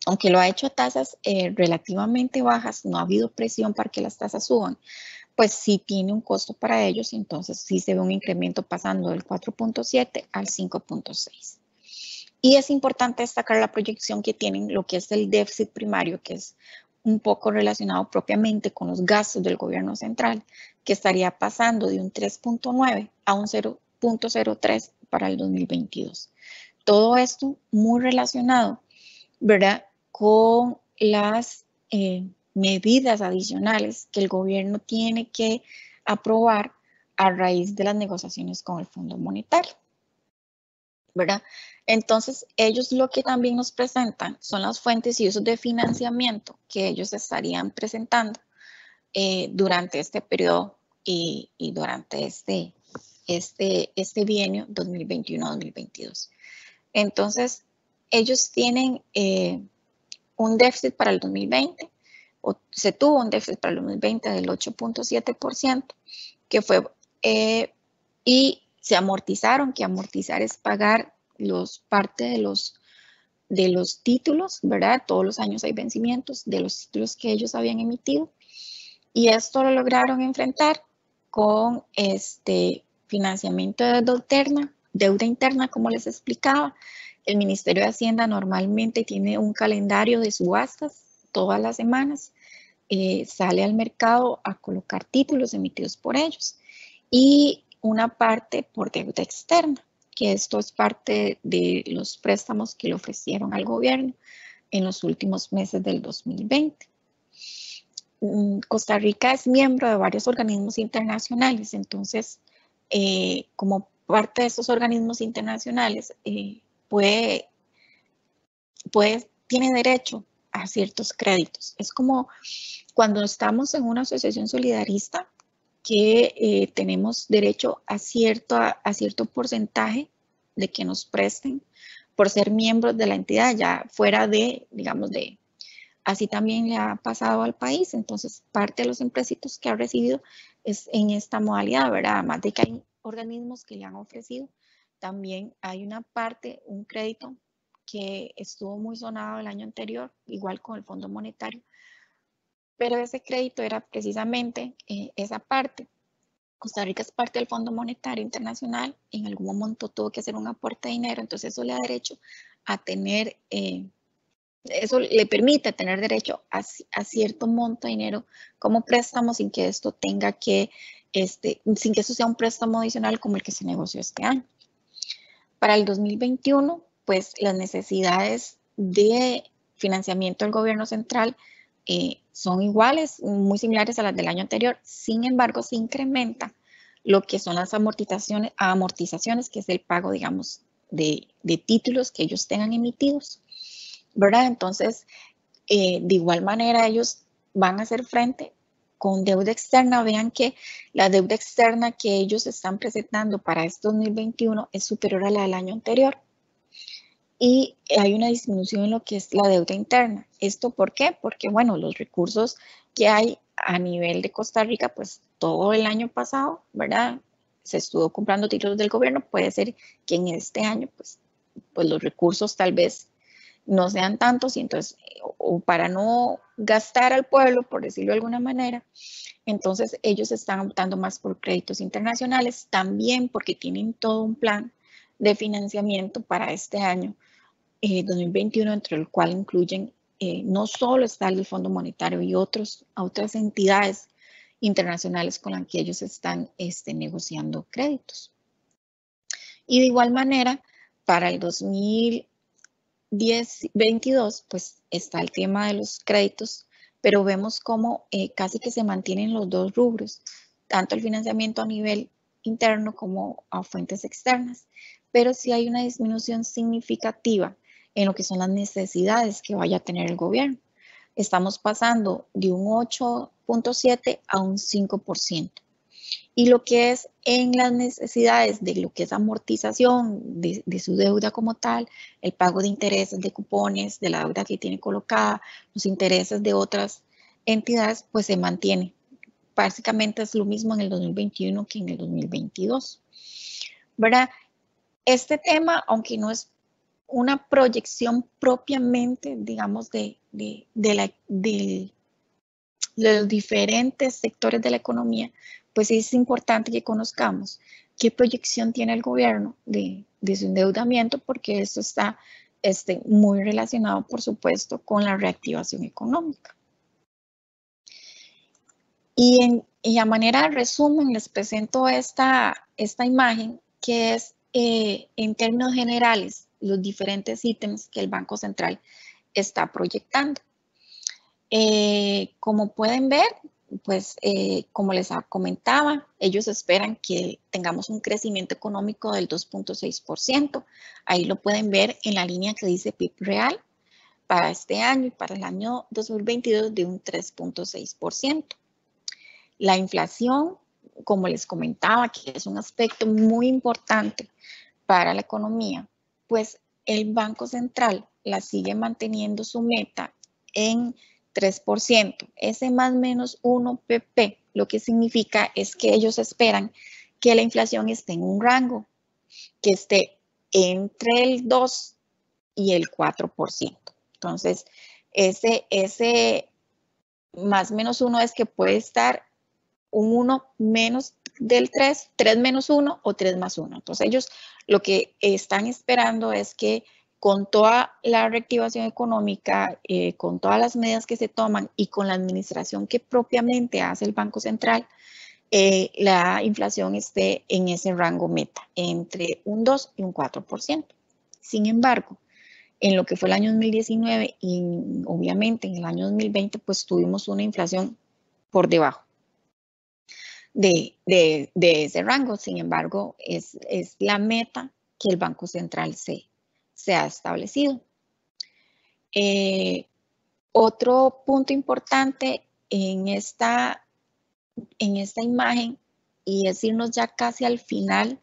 aunque lo ha hecho a tasas relativamente bajas, no ha habido presión para que las tasas suban, pues sí tiene un costo para ellos, entonces sí se ve un incremento pasando del 4.7 al 5.6. Y es importante destacar la proyección que tienen lo que es el déficit primario, que es un poco relacionado propiamente con los gastos del gobierno central, que estaría pasando de un 3.9 a un 0.03 para el 2022. Todo esto muy relacionado, ¿verdad?, con las medidas adicionales que el gobierno tiene que aprobar a raíz de las negociaciones con el Fondo Monetario, ¿verdad? Entonces, ellos lo que también nos presentan son las fuentes y usos de financiamiento que ellos estarían presentando durante este periodo y durante este bienio 2021-2022. Entonces, ellos tienen un déficit para el 2020, o se tuvo un déficit para el 2020 del 8.7%, que fue, y se amortizaron, que amortizar es pagar parte de los títulos, ¿verdad? Todos los años hay vencimientos de los títulos que ellos habían emitido, y esto lo lograron enfrentar con financiamiento de deuda interna, como les explicaba. El Ministerio de Hacienda normalmente tiene un calendario de subastas todas las semanas, sale al mercado a colocar títulos emitidos por ellos y una parte por deuda externa, que esto es parte de los préstamos que le ofrecieron al gobierno en los últimos meses del 2020. Costa Rica es miembro de varios organismos internacionales, entonces, como parte de esos organismos internacionales, tiene derecho a ciertos créditos. Es como cuando estamos en una asociación solidarista que tenemos derecho a cierto porcentaje de que nos presten por ser miembros de la entidad, ya fuera de, digamos, así también le ha pasado al país. Entonces, parte de los empréstitos que ha recibido es en esta modalidad, ¿verdad? Además de que hay organismos que le han ofrecido, también hay una parte, un crédito que estuvo muy sonado el año anterior, igual con el Fondo Monetario, pero ese crédito era precisamente esa parte. Costa Rica es parte del Fondo Monetario Internacional, en algún momento tuvo que hacer un aporte de dinero, entonces eso le da derecho a tener, eso le permite tener derecho a cierto monto de dinero como préstamo sin que esto tenga que, sin que eso sea un préstamo adicional como el que se negoció este año. Para el 2021, pues las necesidades de financiamiento del gobierno central son iguales, muy similares a las del año anterior. Sin embargo, se incrementa lo que son las amortizaciones, que es el pago, digamos, de títulos que ellos tengan emitidos, ¿verdad? Entonces, de igual manera, ellos van a hacer frente con deuda externa. Vean que la deuda externa que ellos están presentando para este 2021 es superior a la del año anterior. Y hay una disminución en lo que es la deuda interna. ¿Esto por qué? Porque, bueno, los recursos que hay a nivel de Costa Rica, pues todo el año pasado, ¿verdad? Se estuvo comprando títulos del gobierno. Puede ser que en este año, pues los recursos tal vez no sean tantos y entonces, o para no gastar al pueblo, por decirlo de alguna manera, entonces ellos están optando más por créditos internacionales, también porque tienen todo un plan de financiamiento para este año 2021, entre el cual incluyen no solo está el Fondo Monetario y otras entidades internacionales con las que ellos están negociando créditos. Y de igual manera, para el 2022, pues está el tema de los créditos, pero vemos cómo casi que se mantienen los dos rubros, tanto el financiamiento a nivel interno como a fuentes externas, pero sí hay una disminución significativa en lo que son las necesidades que vaya a tener el gobierno. estamos pasando de un 8.7 a un 5%. Y lo que es en las necesidades de lo que es amortización de su deuda como tal, el pago de intereses, de cupones, de la deuda que tiene colocada, los intereses de otras entidades, pues se mantiene. Básicamente es lo mismo en el 2021 que en el 2022. ¿Verdad? Este tema, aunque no es una proyección propiamente, digamos, de los diferentes sectores de la economía, pues es importante que conozcamos qué proyección tiene el gobierno de su endeudamiento, porque eso está muy relacionado, por supuesto, con la reactivación económica. Y a manera de resumen, les presento esta imagen, que es, en términos generales, los diferentes ítems que el Banco Central está proyectando. Como pueden ver, pues como les comentaba, ellos esperan que tengamos un crecimiento económico del 2.6%. Ahí lo pueden ver en la línea que dice PIB real para este año y para el año 2022 de un 3.6%. La inflación, como les comentaba, que es un aspecto muy importante para la economía, pues el Banco Central la sigue manteniendo su meta en 3%. Ese más o menos 1 pp, lo que significa es que ellos esperan que la inflación esté en un rango, que esté entre el 2 y el 4%. Entonces, ese más o menos 1 es que puede estar un 1 menos del 3, 3 menos 1 o 3 más 1. Entonces ellos lo que están esperando es que con toda la reactivación económica, con todas las medidas que se toman y con la administración que propiamente hace el Banco Central, la inflación esté en ese rango meta, entre un 2 y un 4%. Sin embargo, en lo que fue el año 2019 y obviamente en el año 2020, pues tuvimos una inflación por debajo de ese rango. Sin embargo, es la meta que el Banco Central se ha establecido. Otro punto importante en esta imagen, y es irnos ya casi al final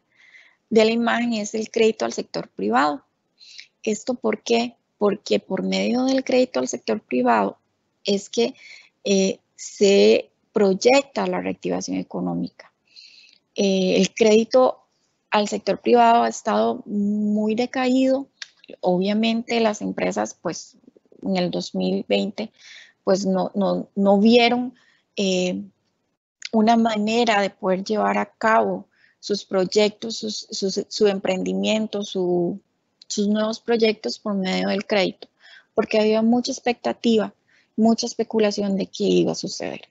de la imagen, es el crédito al sector privado. ¿Esto por qué? Porque por medio del crédito al sector privado es que se proyecta la reactivación económica. El crédito al sector privado ha estado muy decaído. Obviamente las empresas, pues en el 2020, pues no vieron una manera de poder llevar a cabo sus proyectos, su emprendimiento, sus nuevos proyectos por medio del crédito, porque había mucha expectativa, mucha especulación de qué iba a suceder.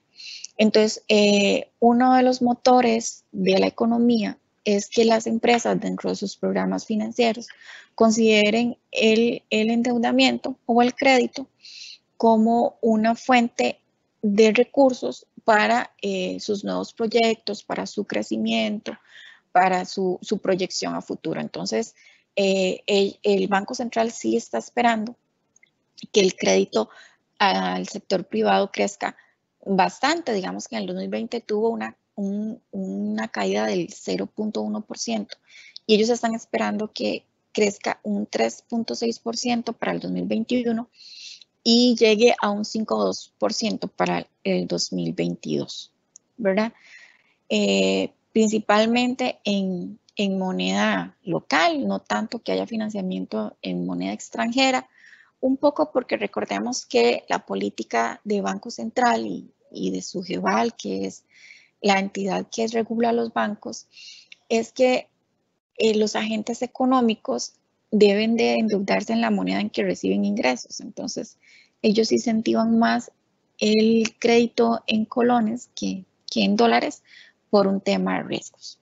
Entonces, uno de los motores de la economía es que las empresas dentro de sus programas financieros consideren el endeudamiento o el crédito como una fuente de recursos para sus nuevos proyectos, para su crecimiento, para su proyección a futuro. Entonces, el Banco Central sí está esperando que el crédito al sector privado crezca bastante. Digamos que en el 2020 tuvo una caída del 0.1% y ellos están esperando que crezca un 3.6% para el 2021 y llegue a un 5.2% para el 2022, ¿verdad? Principalmente en moneda local, no tanto que haya financiamiento en moneda extranjera, un poco porque recordemos que la política de Banco Central y de SUGEVAL, que es la entidad que regula los bancos, es que los agentes económicos deben de endeudarse en la moneda en que reciben ingresos. Entonces, ellos incentivan más el crédito en colones que en dólares por un tema de riesgos.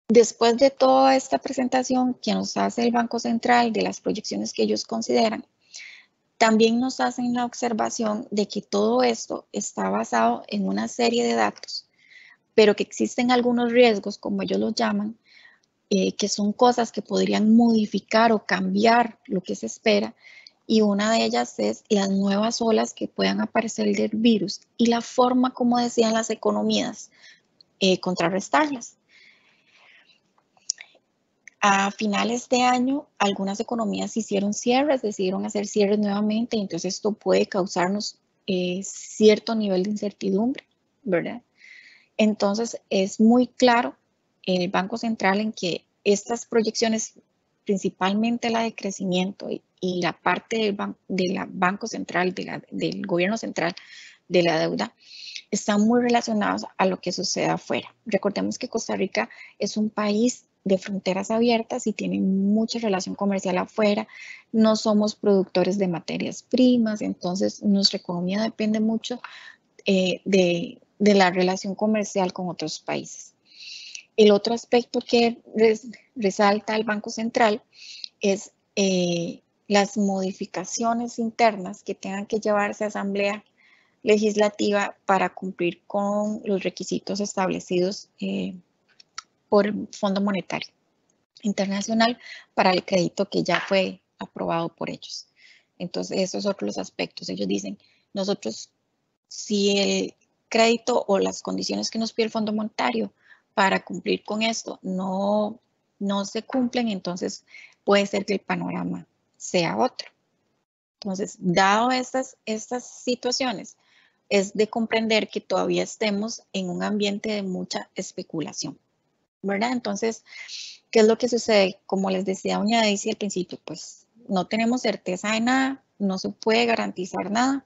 Después de toda esta presentación que nos hace el Banco Central de las proyecciones que ellos consideran, también nos hacen la observación de que todo esto está basado en una serie de datos, pero que existen algunos riesgos, como ellos los llaman, que son cosas que podrían modificar o cambiar lo que se espera, y una de ellas es las nuevas olas que puedan aparecer del virus y la forma, como decían las economías, contrarrestarlas. A finales de año, algunas economías hicieron cierres, decidieron hacer cierres nuevamente, y entonces esto puede causarnos cierto nivel de incertidumbre, ¿verdad? Entonces, es muy claro el Banco Central en que estas proyecciones, principalmente la de crecimiento y la parte del Banco Central, del gobierno central de la deuda, están muy relacionados a lo que sucede afuera. Recordemos que Costa Rica es un país de fronteras abiertas y tiene mucha relación comercial afuera. No somos productores de materias primas, entonces nuestra economía depende mucho de la relación comercial con otros países. El otro aspecto que resalta el Banco Central es las modificaciones internas que tengan que llevarse a Asamblea Legislativa para cumplir con los requisitos establecidos por el Fondo Monetario Internacional para el crédito que ya fue aprobado por ellos. Entonces, esos son otros aspectos. Ellos dicen, nosotros, si el crédito o las condiciones que nos pide el Fondo Monetario para cumplir con esto no se cumplen, entonces puede ser que el panorama sea otro. Entonces, dado estas situaciones, es de comprender que todavía estemos en un ambiente de mucha especulación, ¿verdad? Entonces, ¿qué es lo que sucede? Como les decía doña Daisy al principio, pues no tenemos certeza de nada, no se puede garantizar nada.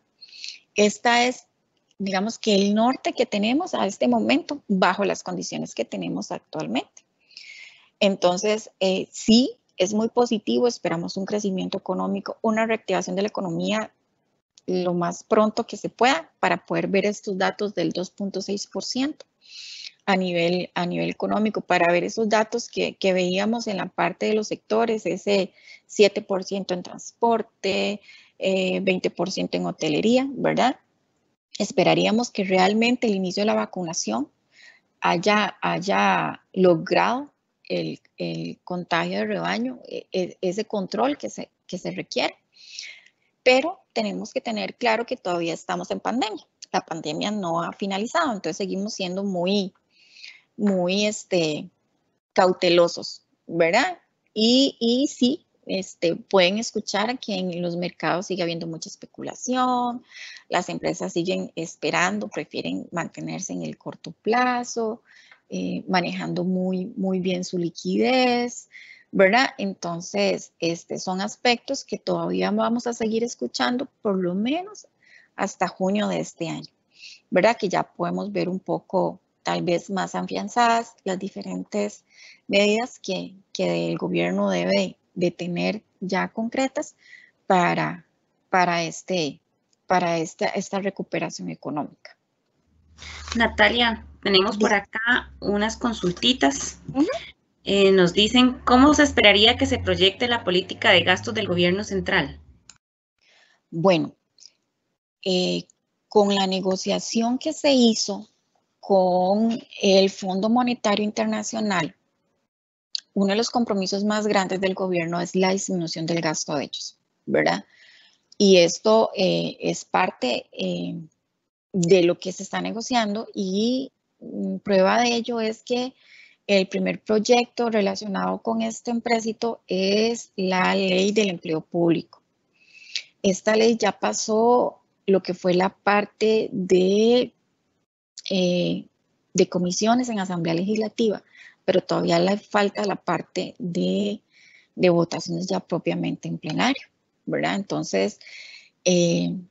Esta es, digamos, que el norte que tenemos a este momento bajo las condiciones que tenemos actualmente. Entonces, sí, es muy positivo, esperamos un crecimiento económico, una reactivación de la economía lo más pronto que se pueda para poder ver estos datos del 2.6% a nivel económico, para ver esos datos que veíamos en la parte de los sectores, ese 7% en transporte, 20% en hotelería, ¿verdad? Esperaríamos que realmente el inicio de la vacunación haya logrado el contagio de rebaño, ese control que se requiere. Pero tenemos que tener claro que todavía estamos en pandemia. La pandemia no ha finalizado, entonces seguimos siendo muy cautelosos, ¿verdad? Y sí, pueden escuchar que en los mercados sigue habiendo mucha especulación, las empresas siguen esperando, prefieren mantenerse en el corto plazo, manejando muy bien su liquidez, ¿verdad? Entonces, son aspectos que todavía vamos a seguir escuchando por lo menos hasta junio de este año, ¿verdad? Que ya podemos ver un poco, tal vez más afianzadas, las diferentes medidas que el gobierno debe de tener ya concretas para esta recuperación económica. Natalia, tenemos por acá unas consultitas. Nos dicen, ¿cómo se esperaría que se proyecte la política de gastos del gobierno central? Bueno, con la negociación que se hizo con el Fondo Monetario Internacional, uno de los compromisos más grandes del gobierno es la disminución del gasto de ellos, ¿verdad? Y esto es parte de lo que se está negociando, y prueba de ello es que el primer proyecto relacionado con este empréstito es la ley del empleo público. Esta ley ya pasó lo que fue la parte de comisiones en Asamblea Legislativa, pero todavía le falta la parte de votaciones ya propiamente en plenario, ¿verdad? Entonces, el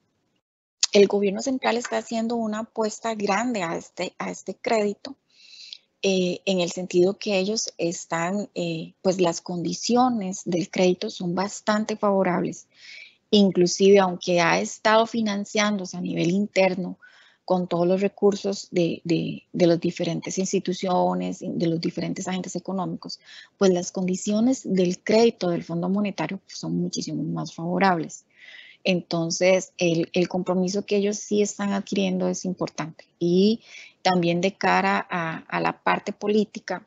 gobierno central está haciendo una apuesta grande a este crédito, en el sentido que ellos están, pues las condiciones del crédito son bastante favorables. Inclusive, aunque ha estado financiándose a nivel interno con todos los recursos de las diferentes instituciones, de los diferentes agentes económicos, pues las condiciones del crédito del Fondo Monetario son muchísimo más favorables. Entonces, el compromiso que ellos sí están adquiriendo es importante. Y también de cara a la parte política,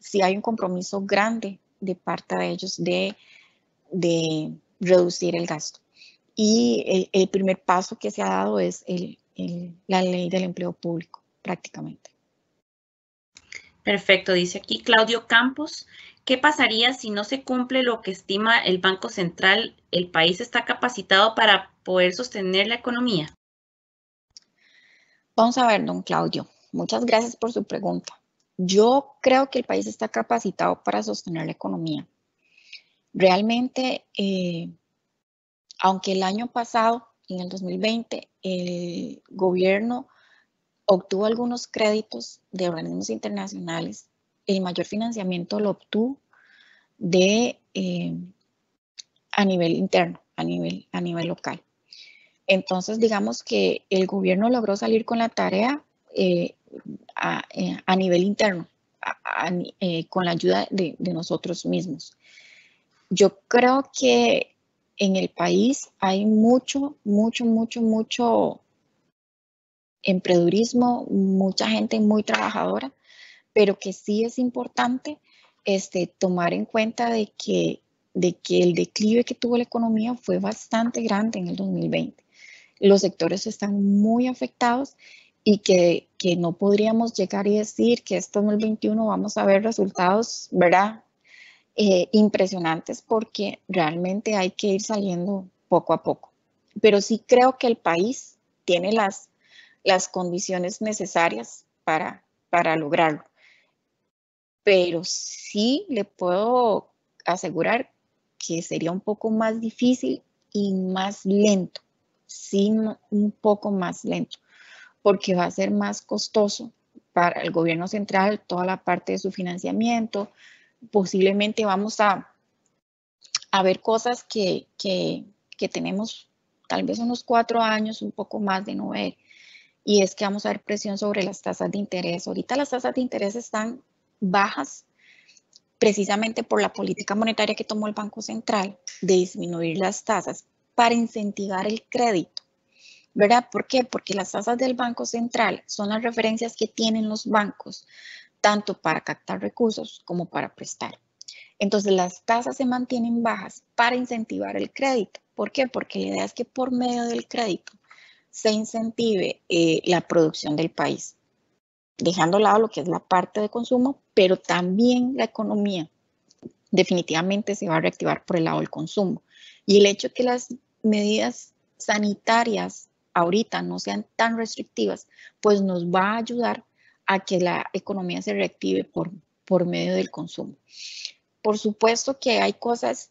sí hay un compromiso grande de parte de ellos de reducir el gasto. Y el primer paso que se ha dado es la ley del empleo público, prácticamente. Perfecto, dice aquí Claudio Campos. ¿Qué pasaría si no se cumple lo que estima el Banco Central? ¿El país está capacitado para poder sostener la economía? Vamos a ver, don Claudio. Muchas gracias por su pregunta. Yo creo que el país está capacitado para sostener la economía. Realmente, aunque el año pasado, en el 2020, el gobierno obtuvo algunos créditos de organismos internacionales, el mayor financiamiento lo obtuvo a nivel interno, a nivel local. Entonces, digamos que el gobierno logró salir con la tarea a nivel interno, con la ayuda de nosotros mismos. Yo creo que en el país hay mucho emprendedurismo, mucha gente muy trabajadora, pero que sí es importante tomar en cuenta de que el declive que tuvo la economía fue bastante grande en el 2020. Los sectores están muy afectados y que no podríamos llegar y decir que este 2021 vamos a ver resultados, ¿verdad? Impresionantes, porque realmente hay que ir saliendo poco a poco. Pero sí creo que el país tiene las condiciones necesarias para lograrlo. Pero sí le puedo asegurar que sería un poco más difícil y más lento. Sí, un poco más lento, porque va a ser más costoso para el gobierno central toda la parte de su financiamiento. Posiblemente vamos a ver cosas que tenemos tal vez unos 4 años, un poco más de no ver, y es que vamos a ver presión sobre las tasas de interés. Ahorita las tasas de interés están bajas precisamente por la política monetaria que tomó el Banco Central de disminuir las tasas para incentivar el crédito, ¿verdad? ¿Por qué? Porque las tasas del Banco Central son las referencias que tienen los bancos, tanto para captar recursos como para prestar. Entonces, las tasas se mantienen bajas para incentivar el crédito. ¿Por qué? Porque la idea es que por medio del crédito se incentive la producción del país, dejando a lado lo que es la parte de consumo, pero también la economía definitivamente se va a reactivar por el lado del consumo. Y el hecho de que las medidas sanitarias ahorita no sean tan restrictivas, pues nos va a ayudar a que la economía se reactive por medio del consumo. Por supuesto que hay cosas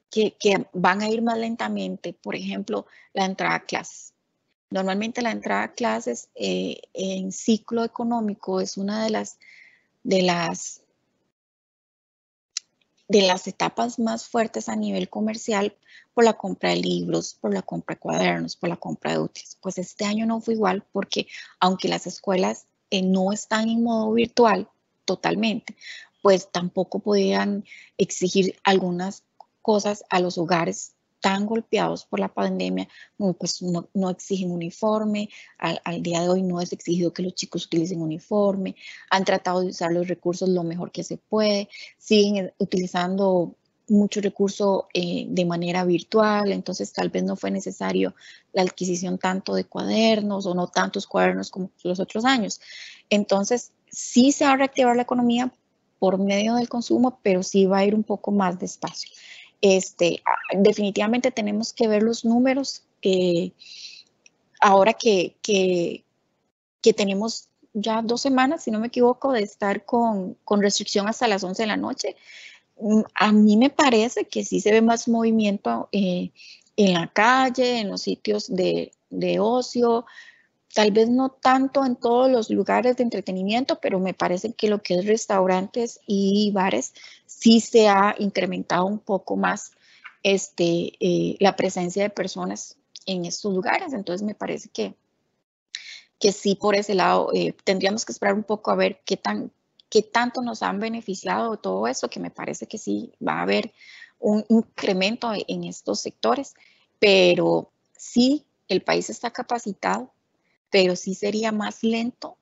que van a ir más lentamente, por ejemplo, la entrada a clases. Normalmente la entrada a clases en ciclo económico es una de las etapas más fuertes a nivel comercial por la compra de libros, por la compra de cuadernos, por la compra de útiles. Pues este año no fue igual porque aunque las escuelas no están en modo virtual totalmente, pues tampoco podían exigir algunas cosas a los hogares tan golpeados por la pandemia, pues no exigen uniforme, al día de hoy no es exigido que los chicos utilicen uniforme, han tratado de usar los recursos lo mejor que se puede, siguen utilizando mucho recurso de manera virtual, entonces tal vez no fue necesario la adquisición tanto de cuadernos o no tantos cuadernos como los otros años. Entonces, sí se va a reactivar la economía por medio del consumo, pero sí va a ir un poco más despacio. Definitivamente tenemos que ver los números ahora que tenemos ya 2 semanas, si no me equivoco, de estar con restricción hasta las 11 de la noche. A mí me parece que sí se ve más movimiento en la calle, en los sitios de ocio, tal vez no tanto en todos los lugares de entretenimiento, pero me parece que lo que es restaurantes y bares sí se ha incrementado un poco más la presencia de personas en estos lugares. Entonces me parece que sí, por ese lado tendríamos que esperar un poco a ver qué tanto nos han beneficiado todo eso, que me parece que sí va a haber un incremento en estos sectores, pero sí, el país está capacitado, pero sí sería más lento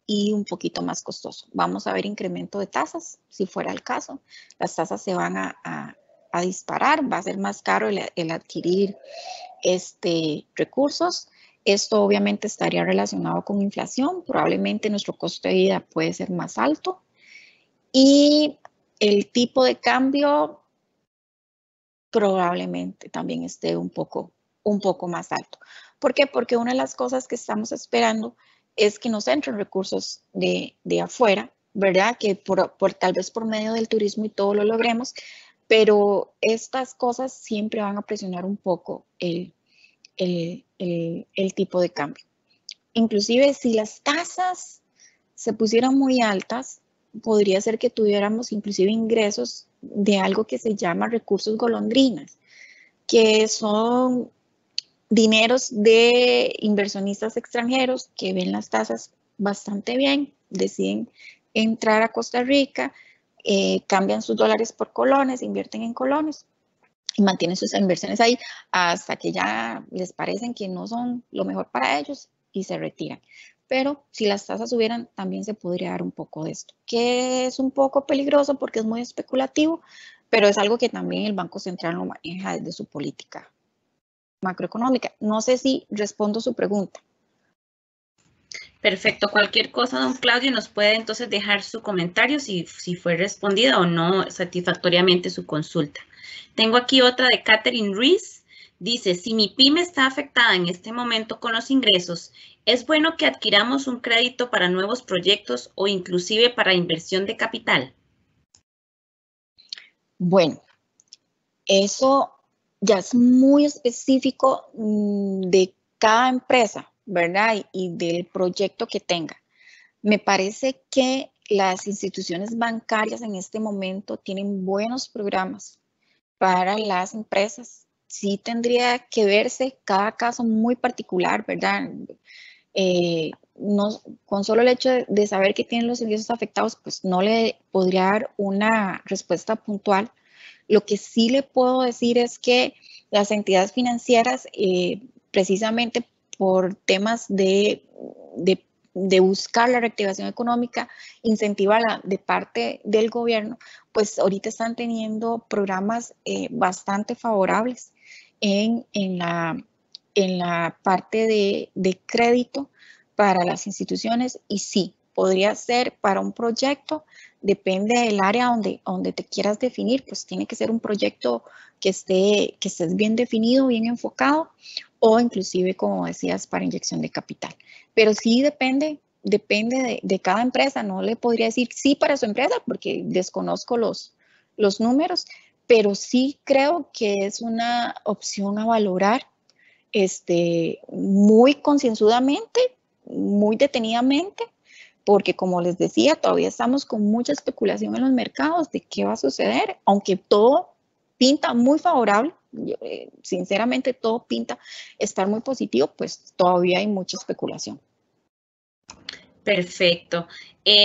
y un poquito más costoso. Vamos a ver incremento de tasas, si fuera el caso. Las tasas se van a disparar, va a ser más caro el adquirir recursos. Esto obviamente estaría relacionado con inflación, probablemente nuestro costo de vida puede ser más alto y el tipo de cambio probablemente también esté un poco más alto. ¿Por qué? Porque una de las cosas que estamos esperando es que nos entren recursos de afuera, ¿verdad? Que tal vez por medio del turismo y todo lo logremos, pero estas cosas siempre van a presionar un poco el tipo de cambio. Inclusive si las tasas se pusieran muy altas, podría ser que tuviéramos inclusive ingresos de algo que se llama recursos golondrinas, que son dineros de inversionistas extranjeros que ven las tasas bastante bien, deciden entrar a Costa Rica, cambian sus dólares por colones, invierten en colones y mantienen sus inversiones ahí hasta que ya les parecen que no son lo mejor para ellos y se retiran. Pero si las tasas subieran, también se podría dar un poco de esto, que es un poco peligroso porque es muy especulativo, pero es algo que también el Banco Central lo maneja desde su política macroeconómica. No sé si respondo su pregunta. Perfecto. Cualquier cosa, don Claudio, nos puede entonces dejar su comentario si fue respondida o no satisfactoriamente su consulta. Tengo aquí otra de Catherine Ruiz. Dice, si mi pyme está afectada en este momento con los ingresos, ¿es bueno que adquiramos un crédito para nuevos proyectos o inclusive para inversión de capital? Bueno, eso ya es muy específico de cada empresa, ¿verdad? Y del proyecto que tenga. Me parece que las instituciones bancarias en este momento tienen buenos programas para las empresas. Sí tendría que verse cada caso muy particular, ¿verdad? No, con solo el hecho de saber que tienen los ingresos afectados, pues no le podría dar una respuesta puntual. Lo que sí le puedo decir es que las entidades financieras, precisamente por temas de buscar la reactivación económica, incentivarla de parte del gobierno, pues ahorita están teniendo programas bastante favorables en la parte de crédito para las instituciones y sí, podría ser para un proyecto, depende del área donde te quieras definir, pues tiene que ser un proyecto que estés bien definido, bien enfocado o inclusive, como decías, para inyección de capital. Pero sí depende de cada empresa, no le podría decir sí para su empresa porque desconozco los números, pero sí creo que es una opción a valorar muy concienzudamente, muy detenidamente, porque como les decía, todavía estamos con mucha especulación en los mercados de qué va a suceder, aunque todo pinta muy favorable, sinceramente todo pinta estar muy positivo, pues todavía hay mucha especulación. Perfecto.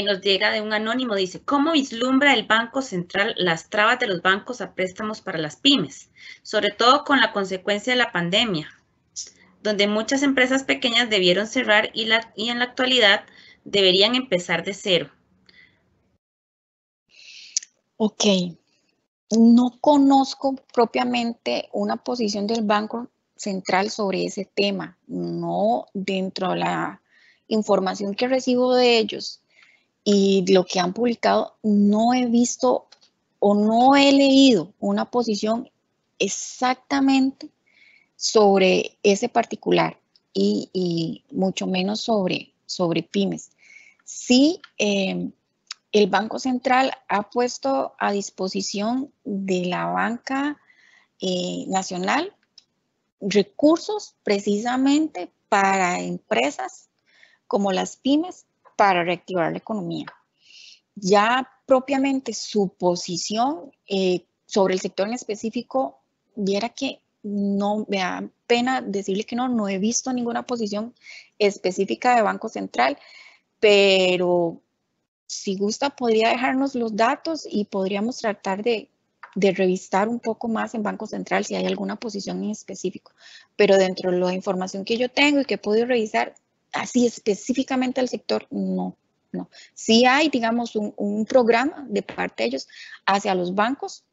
Nos llega de un anónimo, dice, ¿cómo vislumbra el Banco Central las trabas de los bancos a préstamos para las pymes? Sobre todo con la consecuencia de la pandemia, donde muchas empresas pequeñas debieron cerrar y en la actualidad deberían empezar de cero. Ok, no conozco propiamente una posición del Banco Central sobre ese tema, no dentro de la información que recibo de ellos y lo que han publicado, no he visto o no he leído una posición exactamente sobre ese particular y mucho menos sobre pymes. Sí, el Banco Central ha puesto a disposición de la banca nacional recursos precisamente para empresas como las pymes para reactivar la economía. Ya propiamente su posición sobre el sector en específico, viera que no me da pena decirle que no he visto ninguna posición específica de Banco Central, pero si gusta podría dejarnos los datos y podríamos tratar de revisar un poco más en Banco Central si hay alguna posición en específico. Pero dentro de la información que yo tengo y que he podido revisar, así específicamente al sector, no no. Sí hay, digamos, un programa de parte de ellos hacia los bancos,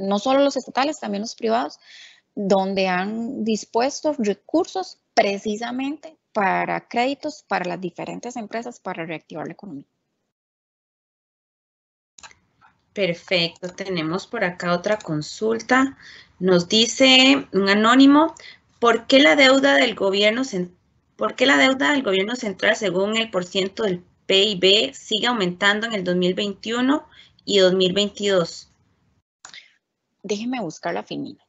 no solo los estatales, también los privados, donde han dispuesto recursos precisamente para créditos para las diferentes empresas para reactivar la economía. Perfecto, tenemos por acá otra consulta. Nos dice un anónimo, ¿por qué la deuda del gobierno central, según el porciento del PIB sigue aumentando en el 2021 y 2022? Déjeme buscar la finina.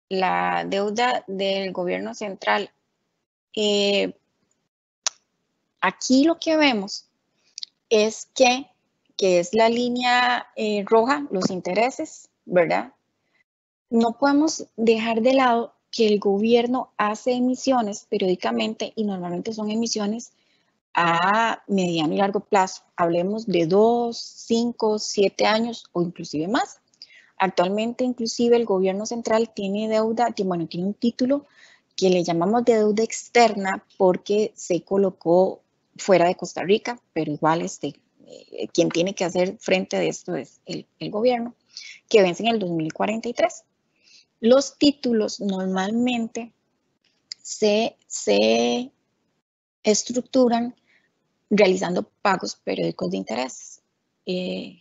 La deuda del gobierno central. Aquí lo que vemos es que es la línea roja, los intereses, ¿verdad? No podemos dejar de lado que el gobierno hace emisiones periódicamente y normalmente son emisiones a mediano y largo plazo. Hablemos de 2, 5, 7 años o inclusive más. Actualmente, inclusive, el gobierno central tiene deuda, bueno, tiene un título que le llamamos de deuda externa porque se colocó fuera de Costa Rica, pero igual quien tiene que hacer frente a esto es el gobierno, que vence en el 2043. Los títulos normalmente se estructuran realizando pagos periódicos de intereses. El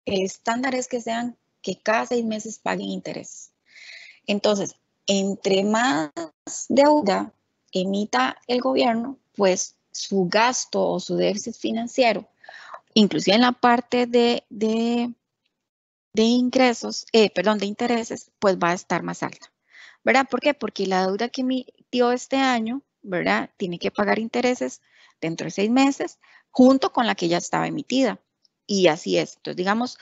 estándar es que sean que cada 6 meses paguen intereses. Entonces, entre más deuda emita el gobierno, pues su gasto o su déficit financiero, inclusive en la parte de ingresos, de intereses, pues va a estar más alta, ¿verdad? ¿Por qué? Porque la deuda que emitió este año, ¿verdad? Tiene que pagar intereses dentro de 6 meses, junto con la que ya estaba emitida. Y así es. Entonces, digamos,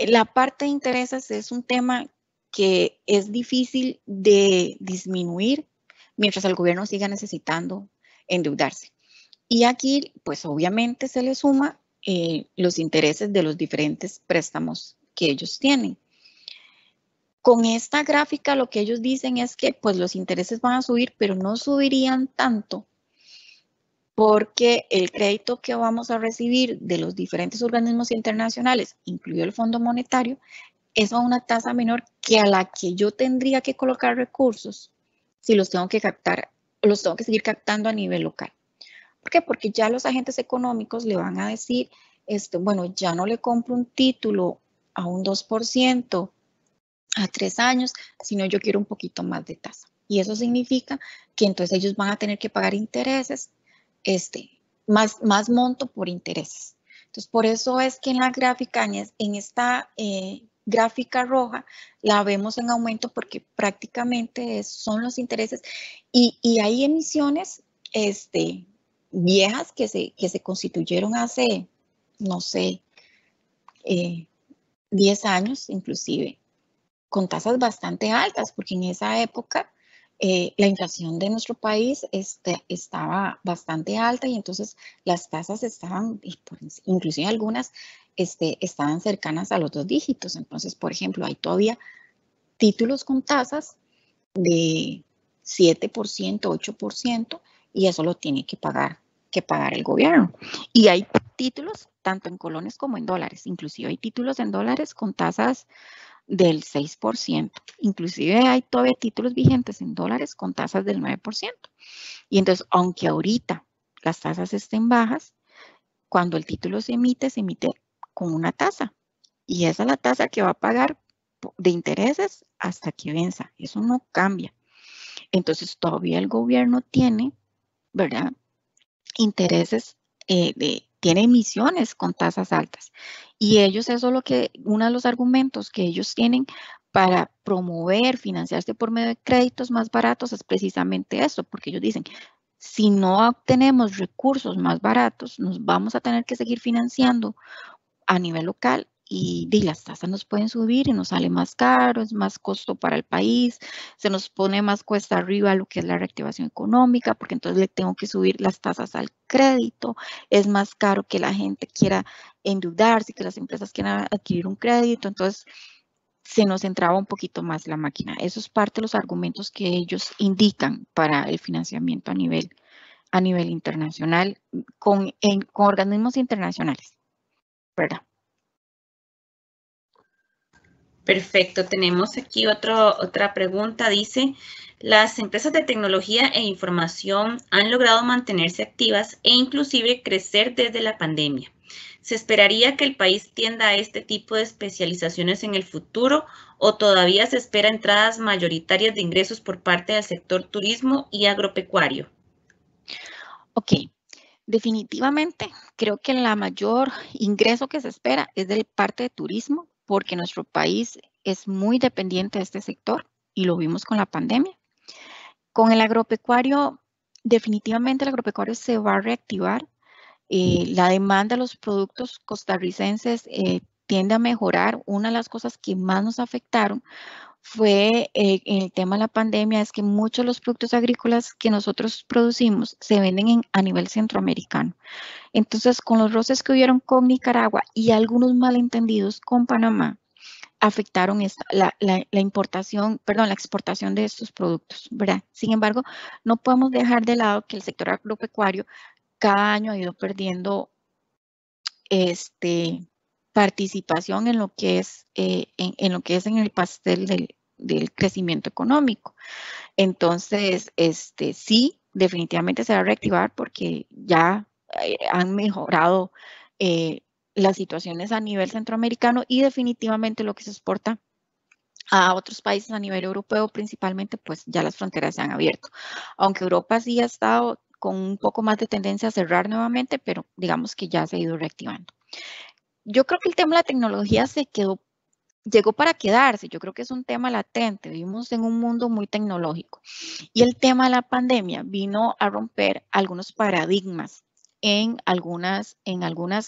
la parte de intereses es un tema que es difícil de disminuir mientras el gobierno siga necesitando endeudarse. Y aquí, pues obviamente se le suma los intereses de los diferentes préstamos que ellos tienen. Con esta gráfica lo que ellos dicen es que pues los intereses van a subir, pero no subirían tanto porque el crédito que vamos a recibir de los diferentes organismos internacionales, incluido el Fondo Monetario, es a una tasa menor que a la que yo tendría que colocar recursos si los tengo que captar, los tengo que seguir captando a nivel local. ¿Por qué? Porque ya los agentes económicos le van a decir, bueno, ya no le compro un título a un 2% a 3 años, sino yo quiero un poquito más de tasa. Y eso significa que entonces ellos van a tener que pagar intereses, más monto por intereses. Entonces, por eso es que en la gráfica, en esta gráfica roja, la vemos en aumento porque prácticamente son los intereses y hay emisiones viejas que se constituyeron hace, no sé, 10 años inclusive, con tasas bastante altas, porque en esa época la inflación de nuestro país estaba bastante alta y entonces las tasas estaban, inclusive algunas estaban cercanas a los 2 dígitos. Entonces, por ejemplo, hay todavía títulos con tasas de 7%, 8%, y eso lo tiene que pagar el gobierno. Y hay títulos tanto en colones como en dólares, inclusive hay títulos en dólares con tasas del 6%. Inclusive hay todavía títulos vigentes en dólares con tasas del 9%. Y entonces, aunque ahorita las tasas estén bajas, cuando el título se emite con una tasa. Y esa es la tasa que va a pagar de intereses hasta que venza. Eso no cambia. Entonces, todavía el gobierno tiene, ¿verdad? Intereses, tiene emisiones con tasas altas. Y ellos, eso es uno de los argumentos que ellos tienen para promover, financiarse por medio de créditos más baratos es precisamente eso, porque ellos dicen, si no obtenemos recursos más baratos, nos vamos a tener que seguir financiando a nivel local y las tasas nos pueden subir y nos sale más caro, es más costo para el país, se nos pone más cuesta arriba lo que es la reactivación económica, porque entonces le tengo que subir las tasas al crédito, es más caro que la gente quiera endeudarse, que las empresas quieran adquirir un crédito, entonces se nos entraba un poquito más la máquina. Eso es parte de los argumentos que ellos indican para el financiamiento a nivel internacional con organismos internacionales, ¿verdad? Perfecto, tenemos aquí otra pregunta. Dice, las empresas de tecnología e información han logrado mantenerse activas e inclusive crecer desde la pandemia. ¿Se esperaría que el país tienda a este tipo de especializaciones en el futuro o todavía se espera entradas mayoritarias de ingresos por parte del sector turismo y agropecuario? Ok, definitivamente creo que la mayor ingreso que se espera es del parte de turismo, porque nuestro país es muy dependiente de este sector y lo vimos con la pandemia. Con el agropecuario, definitivamente el agropecuario se va a reactivar. La demanda de los productos costarricenses tiende a mejorar. Una de las cosas que más nos afectaron fue en el tema de la pandemia, es que muchos de los productos agrícolas que nosotros producimos se venden a nivel centroamericano. Entonces, con los roces que hubieron con Nicaragua y algunos malentendidos con Panamá, afectaron la importación, perdón, la exportación de estos productos, ¿verdad? Sin embargo, no podemos dejar de lado que el sector agropecuario cada año ha ido perdiendo participación en lo que es en el pastel del crecimiento económico. Entonces, sí, definitivamente se va a reactivar porque ya han mejorado las situaciones a nivel centroamericano y definitivamente lo que se exporta a otros países a nivel europeo principalmente, pues ya las fronteras se han abierto. Aunque Europa sí ha estado con un poco más de tendencia a cerrar nuevamente, pero digamos que ya se ha ido reactivando. Yo creo que el tema de la tecnología llegó para quedarse. Yo creo que es un tema latente. Vivimos en un mundo muy tecnológico. Y el tema de la pandemia vino a romper algunos paradigmas en algunas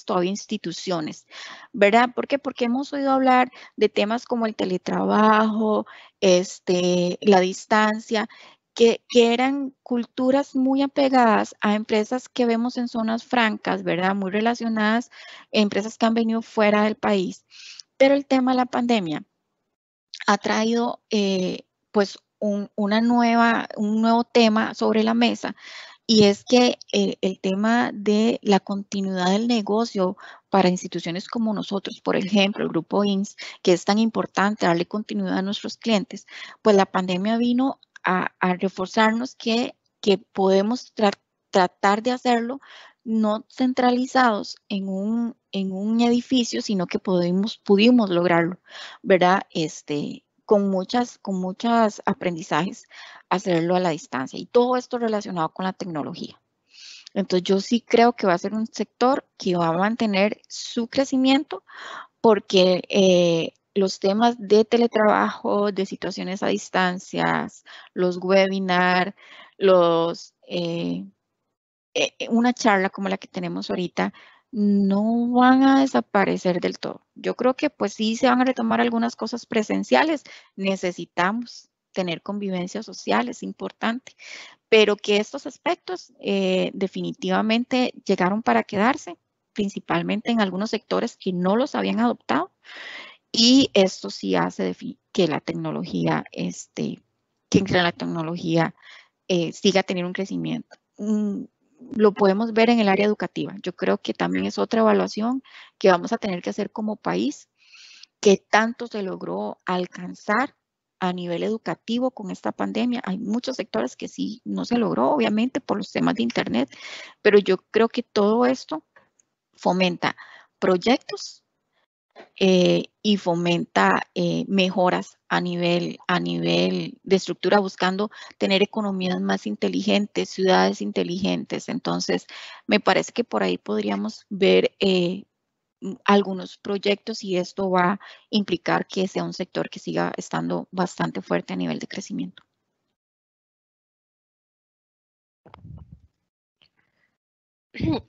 todavía instituciones, ¿verdad? ¿Por qué? Porque hemos oído hablar de temas como el teletrabajo, la distancia, que eran culturas muy apegadas a empresas que vemos en zonas francas, ¿verdad? Muy relacionadas, empresas que han venido fuera del país. Pero el tema de la pandemia ha traído pues un nuevo tema sobre la mesa, y es que el tema de la continuidad del negocio para instituciones como nosotros, por ejemplo, el Grupo INS, que es tan importante darle continuidad a nuestros clientes, pues la pandemia vino a reforzarnos que podemos tratar de hacerlo no centralizados en un edificio, sino que pudimos lograrlo, ¿verdad? Con muchos aprendizajes, hacerlo a la distancia y todo esto relacionado con la tecnología. Entonces yo sí creo que va a ser un sector que va a mantener su crecimiento porque los temas de teletrabajo, de situaciones a distancias, los webinars, una charla como la que tenemos ahorita, no van a desaparecer del todo. Yo creo que pues sí se van a retomar algunas cosas presenciales. Necesitamos tener convivencia social, es importante, pero que estos aspectos definitivamente llegaron para quedarse, principalmente en algunos sectores que no los habían adoptado, y esto sí hace que la tecnología, siga teniendo un crecimiento. Lo podemos ver en el área educativa. Yo creo que también es otra evaluación que vamos a tener que hacer como país, qué tanto se logró alcanzar a nivel educativo con esta pandemia. Hay muchos sectores que sí no se logró, obviamente, por los temas de Internet, pero yo creo que todo esto fomenta proyectos y fomenta mejoras a nivel de estructura, buscando tener economías más inteligentes, ciudades inteligentes. Entonces, me parece que por ahí podríamos ver algunos proyectos, y esto va a implicar que sea un sector que siga estando bastante fuerte a nivel de crecimiento.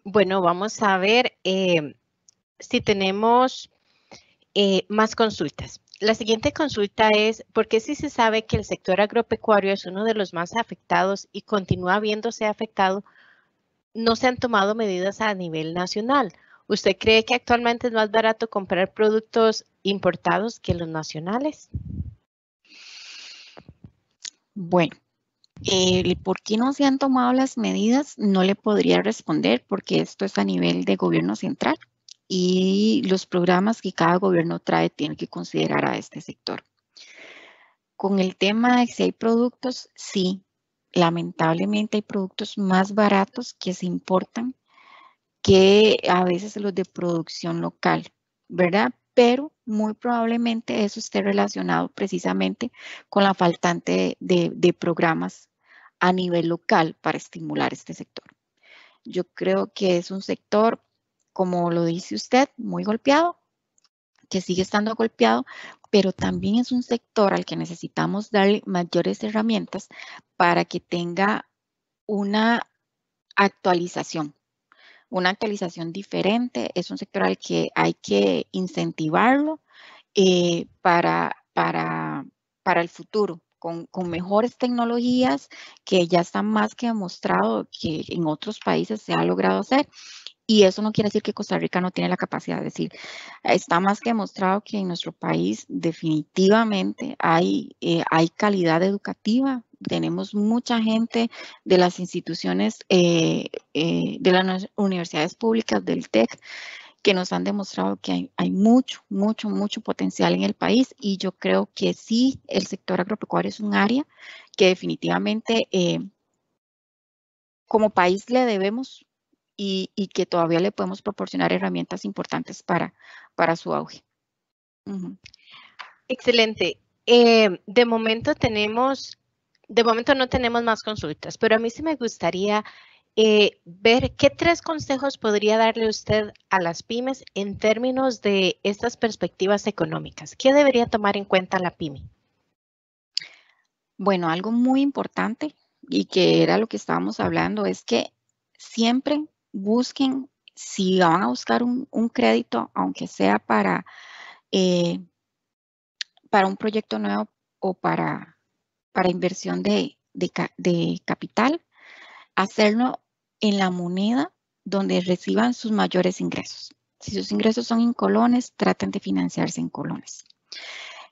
Bueno, vamos a ver si tenemos más consultas. La siguiente consulta es, ¿por qué si se sabe que el sector agropecuario es uno de los más afectados y continúa viéndose afectado, no se han tomado medidas a nivel nacional? ¿Usted cree que actualmente es más barato comprar productos importados que los nacionales? Bueno, el por qué no se han tomado las medidas no le podría responder porque esto es a nivel de gobierno central y los programas que cada gobierno trae tienen que considerar a este sector. Con el tema de si hay productos, sí, lamentablemente hay productos más baratos que se importan que a veces los de producción local, ¿verdad? Pero muy probablemente eso esté relacionado precisamente con la faltante de programas a nivel local para estimular este sector. Yo creo que es un sector, como lo dice usted, muy golpeado, que sigue estando golpeado, pero también es un sector al que necesitamos darle mayores herramientas para que tenga una actualización diferente. Es un sector al que hay que incentivarlo para el futuro, con mejores tecnologías que ya está más que demostrado que en otros países se ha logrado hacer. Y eso no quiere decir que Costa Rica no tiene la capacidad de decir, está más que demostrado que en nuestro país definitivamente hay calidad educativa. Tenemos mucha gente de las instituciones, de las universidades públicas, del TEC, que nos han demostrado que hay mucho potencial en el país y yo creo que sí, el sector agropecuario es un área que definitivamente como país le debemos y que todavía le podemos proporcionar herramientas importantes para su auge. Excelente. De momento no tenemos más consultas, pero a mí sí me gustaría ver qué 3 consejos podría darle usted a las pymes en términos de estas perspectivas económicas. ¿Qué debería tomar en cuenta la pyme? Bueno, algo muy importante y que era lo que estábamos hablando es que siempre busquen, si van a buscar un crédito, aunque sea para un proyecto nuevo o para inversión de capital, hacerlo en la moneda donde reciban sus mayores ingresos. Si sus ingresos son en colones, traten de financiarse en colones.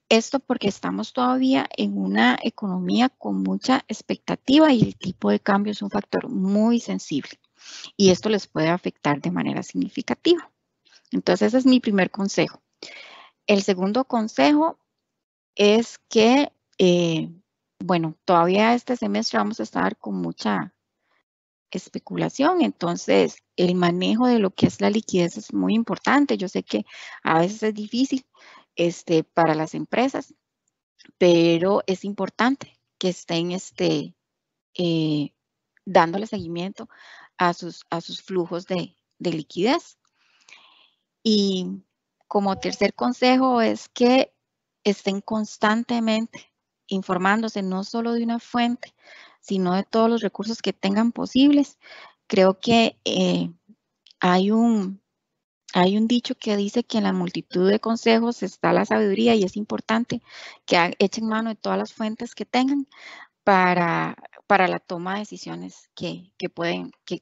Esto porque estamos todavía en una economía con mucha expectativa y el tipo de cambio es un factor muy sensible y esto les puede afectar de manera significativa. Entonces, ese es mi primer consejo. El segundo consejo es que, bueno, todavía este semestre vamos a estar con mucha especulación, entonces el manejo de lo que es la liquidez es muy importante. Yo sé que a veces es difícil para las empresas, pero es importante que estén dándole seguimiento a sus flujos de liquidez. Y como tercer consejo es que estén constantemente informándose no solo de una fuente, sino de todos los recursos que tengan posibles. Creo que hay un dicho que dice que en la multitud de consejos está la sabiduría y es importante que echen mano de todas las fuentes que tengan para la toma de decisiones que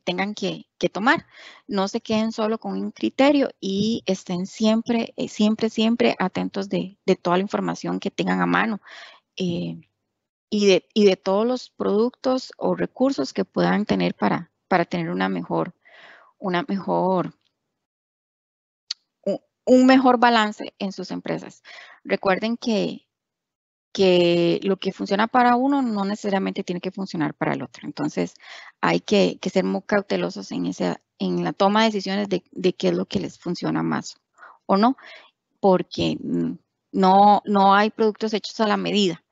tengan que tomar. No se queden solo con un criterio y estén siempre atentos de toda la información que tengan a mano y de todos los productos o recursos que puedan tener para tener un mejor balance en sus empresas. Recuerden que lo que funciona para uno no necesariamente tiene que funcionar para el otro. Entonces, hay que ser muy cautelosos en la toma de decisiones de qué es lo que les funciona más o no, porque no hay productos hechos a la medida.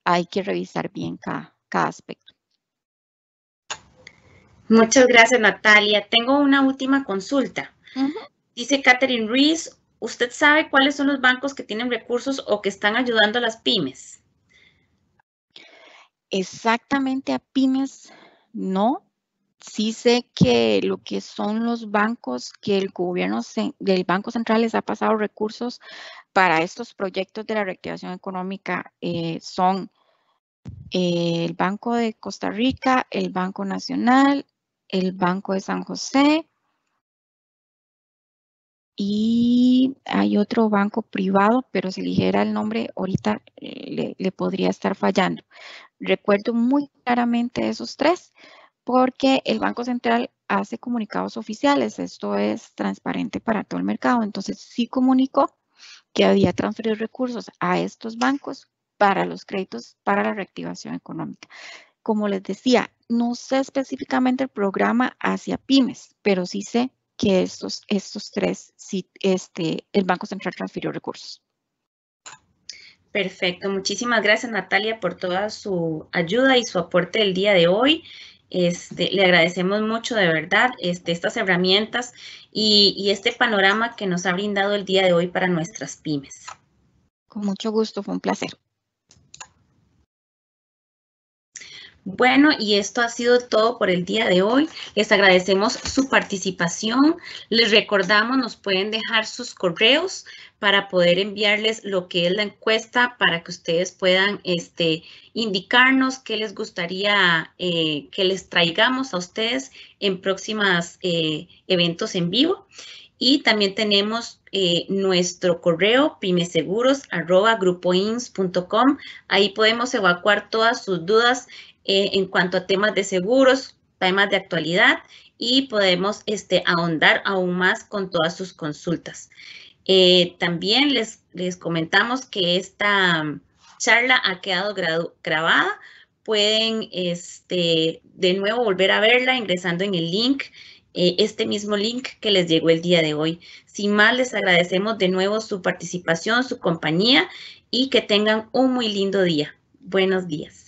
Hay que revisar bien cada aspecto. Muchas gracias, Natalia. Tengo una última consulta. Dice Catherine Rees, ¿usted sabe cuáles son los bancos que tienen recursos o que están ayudando a las pymes? Exactamente a pymes, no. Sí sé que lo que son los bancos, que el gobierno del Banco Central les ha pasado recursos para estos proyectos de la reactivación económica, son el Banco de Costa Rica, el Banco Nacional, el Banco de San José y hay otro banco privado, pero si eligiera el nombre ahorita le podría estar fallando. Recuerdo muy claramente esos tres porque el Banco Central hace comunicados oficiales. Esto es transparente para todo el mercado. Entonces sí comunicó que había transferido recursos a estos bancos para los créditos para la reactivación económica. Como les decía, no sé específicamente el programa hacia pymes, pero sí sé que estos tres, sí, el Banco Central transfirió recursos. Perfecto, muchísimas gracias Natalia por toda su ayuda y su aporte el día de hoy. Le agradecemos mucho de verdad estas herramientas y este panorama que nos ha brindado el día de hoy para nuestras pymes. Con mucho gusto, fue un placer. Bueno, y esto ha sido todo por el día de hoy. Les agradecemos su participación. Les recordamos, nos pueden dejar sus correos para poder enviarles lo que es la encuesta para que ustedes puedan indicarnos qué les gustaría que les traigamos a ustedes en próximos eventos en vivo. Y también tenemos nuestro correo pymeseguros@grupoins.com. Ahí podemos evacuar todas sus dudas en cuanto a temas de seguros, temas de actualidad y podemos ahondar aún más con todas sus consultas. También les comentamos que esta charla ha quedado grabada. Pueden de nuevo volver a verla ingresando en el link, este mismo link que les llegó el día de hoy. Sin más, les agradecemos de nuevo su participación, su compañía y que tengan un muy lindo día. Buenos días.